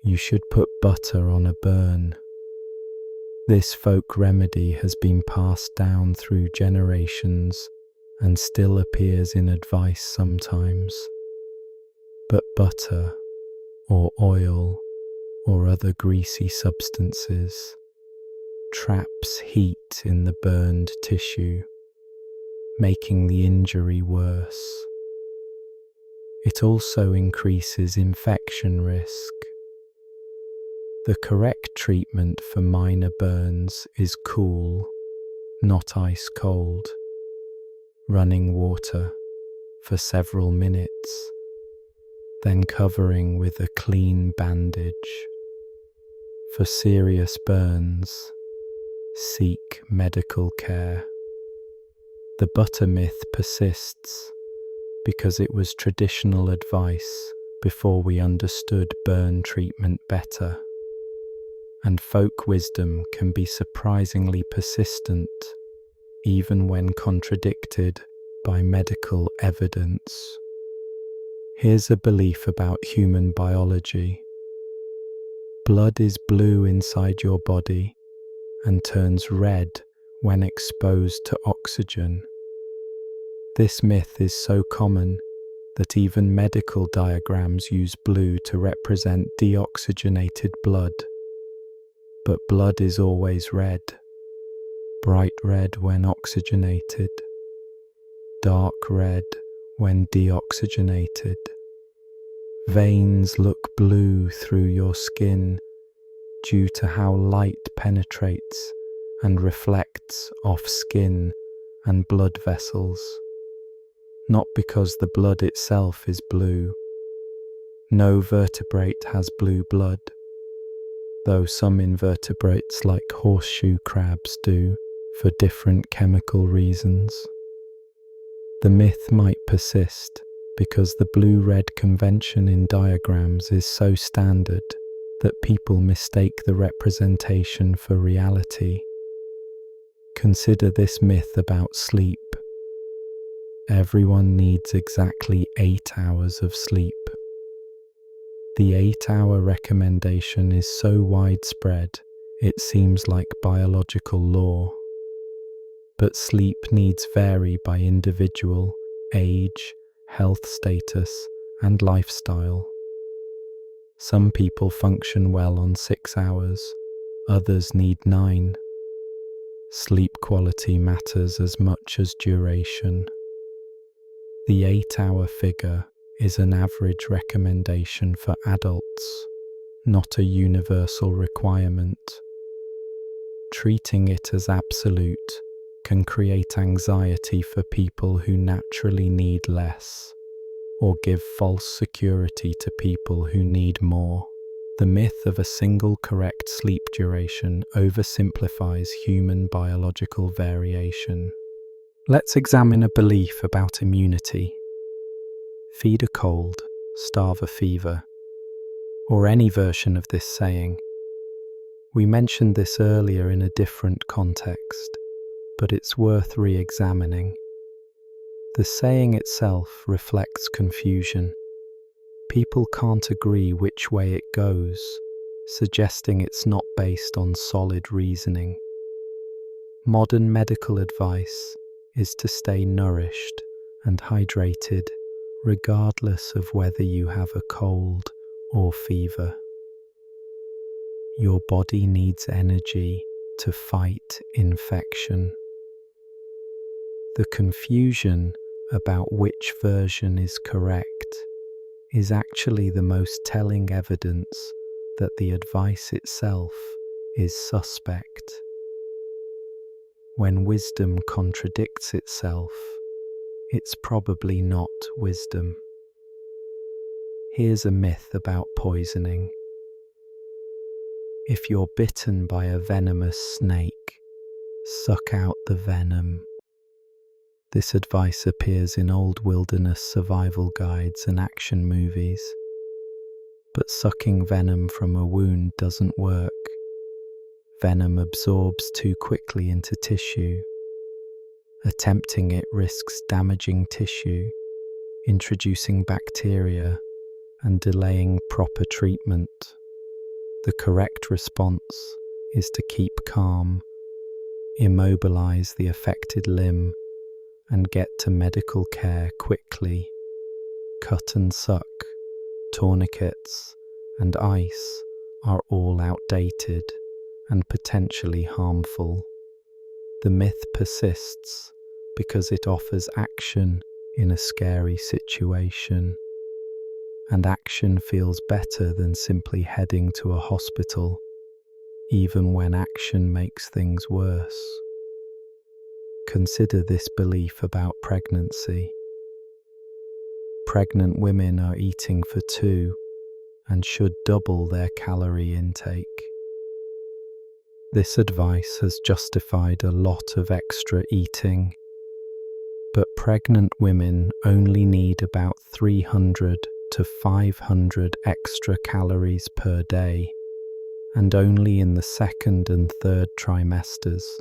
A: You should put butter on a burn. This folk remedy has been passed down through generations and still appears in advice sometimes. But butter, or oil, or other greasy substances traps heat in the burned tissue, making the injury worse. It also increases infection risk. The correct treatment for minor burns is cool, not ice cold. running water for several minutes, then covering with a clean bandage. For serious burns, seek medical care. The butter myth persists because it was traditional advice before we understood burn treatment better. And folk wisdom can be surprisingly persistent, even when contradicted by medical evidence. Here's a belief about human biology. Blood is blue inside your body and turns red when exposed to oxygen. This myth is so common that even medical diagrams use blue to represent deoxygenated blood. But blood is always red, bright red when oxygenated, dark red when deoxygenated. Veins look blue through your skin due to how light penetrates and reflects off skin and blood vessels, not because the blood itself is blue. No vertebrate has blue blood, though some invertebrates like horseshoe crabs do for different chemical reasons. The myth might persist because the blue-red convention in diagrams is so standard that people mistake the representation for reality. Consider this myth about sleep. Everyone needs exactly 8 hours of sleep. The 8-hour recommendation is so widespread, it seems like biological law. But sleep needs vary by individual, age, health status, and lifestyle. Some people function well on 6 hours, others need 9. Sleep quality matters as much as duration. The 8-hour figure is an average recommendation for adults, not a universal requirement. Treating it as absolute can create anxiety for people who naturally need less, or give false security to people who need more. The myth of a single correct sleep duration oversimplifies human biological variation. Let's examine a belief about immunity. Feed a cold, starve a fever, or any version of this saying. We mentioned this earlier in a different context, but it's worth re-examining. The saying itself reflects confusion. People can't agree which way it goes, suggesting it's not based on solid reasoning. Modern medical advice is to stay nourished and hydrated, regardless of whether you have a cold or fever. Your body needs energy to fight infection. The confusion about which version is correct is actually the most telling evidence that the advice itself is suspect. When wisdom contradicts itself, it's probably not wisdom. Here's a myth about poisoning. If you're bitten by a venomous snake, suck out the venom. This advice appears in old wilderness survival guides and action movies. But sucking venom from a wound doesn't work. Venom absorbs too quickly into tissue. Attempting it risks damaging tissue, introducing bacteria, and delaying proper treatment. The correct response is to keep calm, immobilize the affected limb, and get to medical care quickly. Cut and suck, tourniquets, and ice are all outdated and potentially harmful. The myth persists because it offers action in a scary situation, and action feels better than simply heading to a hospital, even when action makes things worse. Consider this belief about pregnancy. Pregnant women are eating for two and should double their calorie intake. This advice has justified a lot of extra eating, but pregnant women only need about 300 to 500 extra calories per day, and only in the second and third trimesters,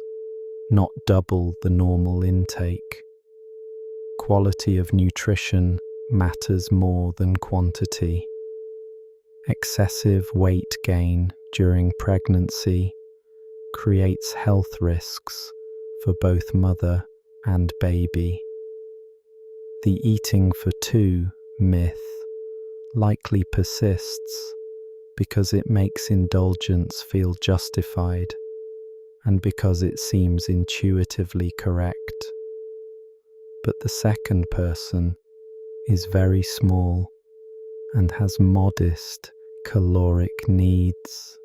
A: not double the normal intake. Quality of nutrition matters more than quantity. Excessive weight gain during pregnancy creates health risks for both mother and baby. The eating for two myth likely persists because it makes indulgence feel justified and because it seems intuitively correct. But the second person is very small and has modest caloric needs.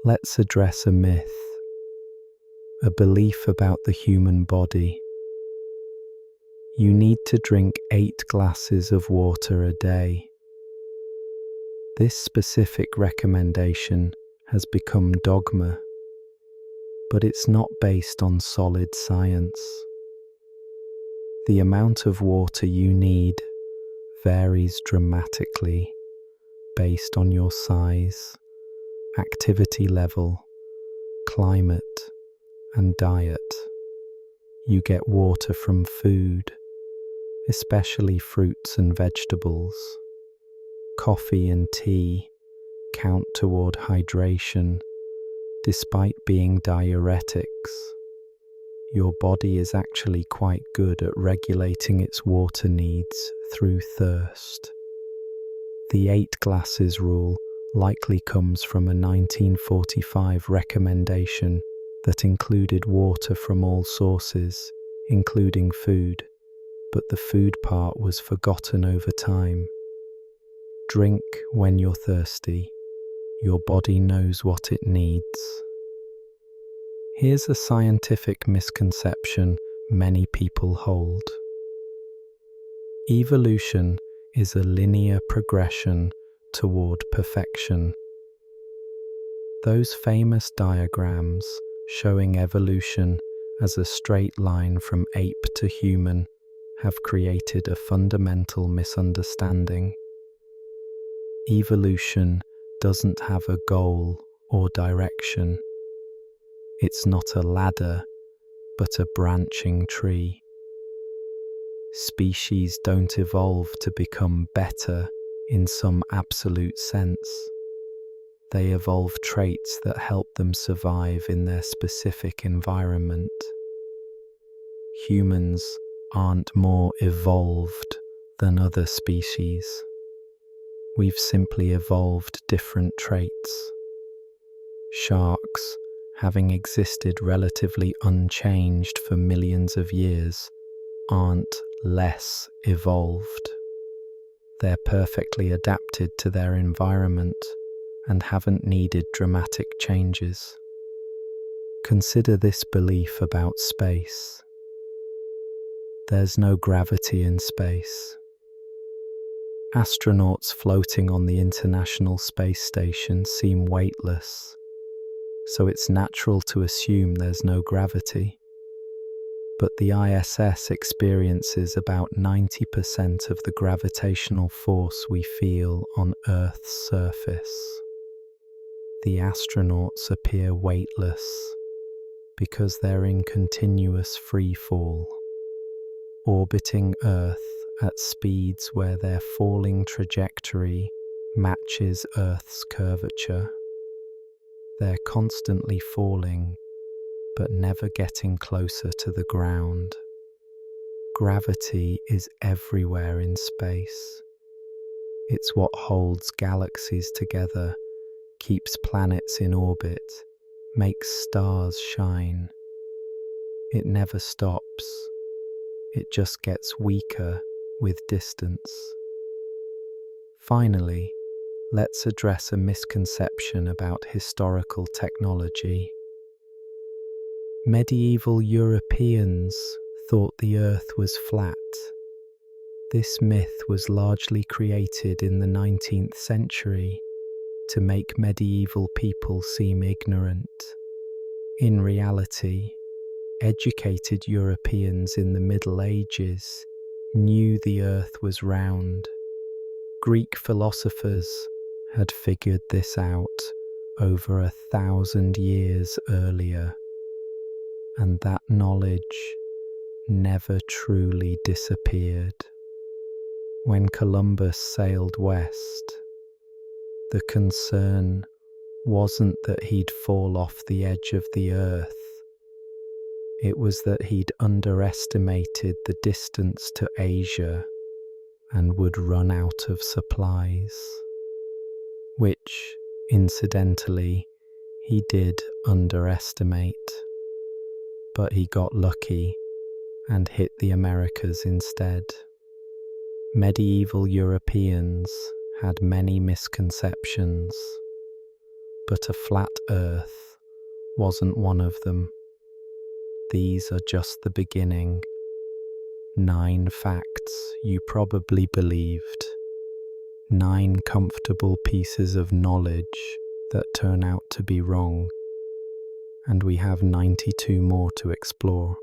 A: Let's address a myth, a belief about the human body. You need to drink 8 glasses of water a day. This specific recommendation has become dogma, but it's not based on solid science. The amount of water you need varies dramatically based on your size, activity level, climate, and diet. You get water from food, especially fruits and vegetables. Coffee and tea count toward hydration despite being diuretics. Your body is actually quite good at regulating its water needs through thirst. The 8 glasses rule likely comes from a 1945 recommendation that included water from all sources, including food, but the food part was forgotten over time. Drink when you're thirsty. Your body knows what it needs. Here's a scientific misconception many people hold. Evolution is a linear progression toward perfection. Those famous diagrams showing evolution as a straight line from ape to human have created a fundamental misunderstanding. Evolution doesn't have a goal or direction. It's not a ladder, but a branching tree. Species don't evolve to become better in some absolute sense. They evolve traits that help them survive in their specific environment. Humans aren't more evolved than other species. We've simply evolved different traits. Sharks, having existed relatively unchanged for millions of years, aren't less evolved. They're perfectly adapted to their environment and haven't needed dramatic changes. Consider this belief about space. There's no gravity in space. Astronauts floating on the International Space Station seem weightless, so it's natural to assume there's no gravity. But the ISS experiences about 90% of the gravitational force we feel on Earth's surface. The astronauts appear weightless because they're in continuous free fall, orbiting Earth at speeds where their falling trajectory matches Earth's curvature. They're constantly falling, but never getting closer to the ground. Gravity is everywhere in space. It's what holds galaxies together, keeps planets in orbit, makes stars shine. It never stops. It just gets weaker with distance. Finally, let's address a misconception about historical technology. Medieval Europeans thought the earth was flat. This myth was largely created in the 19th century to make medieval people seem ignorant. In reality, educated Europeans in the Middle Ages knew the earth was round. Greek philosophers had figured this out over 1,000 years earlier, and that knowledge never truly disappeared. When Columbus sailed west, the concern wasn't that he'd fall off the edge of the earth. It was that he'd underestimated the distance to Asia and would run out of supplies, which, incidentally, he did underestimate. But he got lucky and hit the Americas instead. Medieval Europeans had many misconceptions, but a flat earth wasn't one of them. These are just the beginning. 9 facts you probably believed. 9 comfortable pieces of knowledge that turn out to be wrong. And we have 92 more to explore.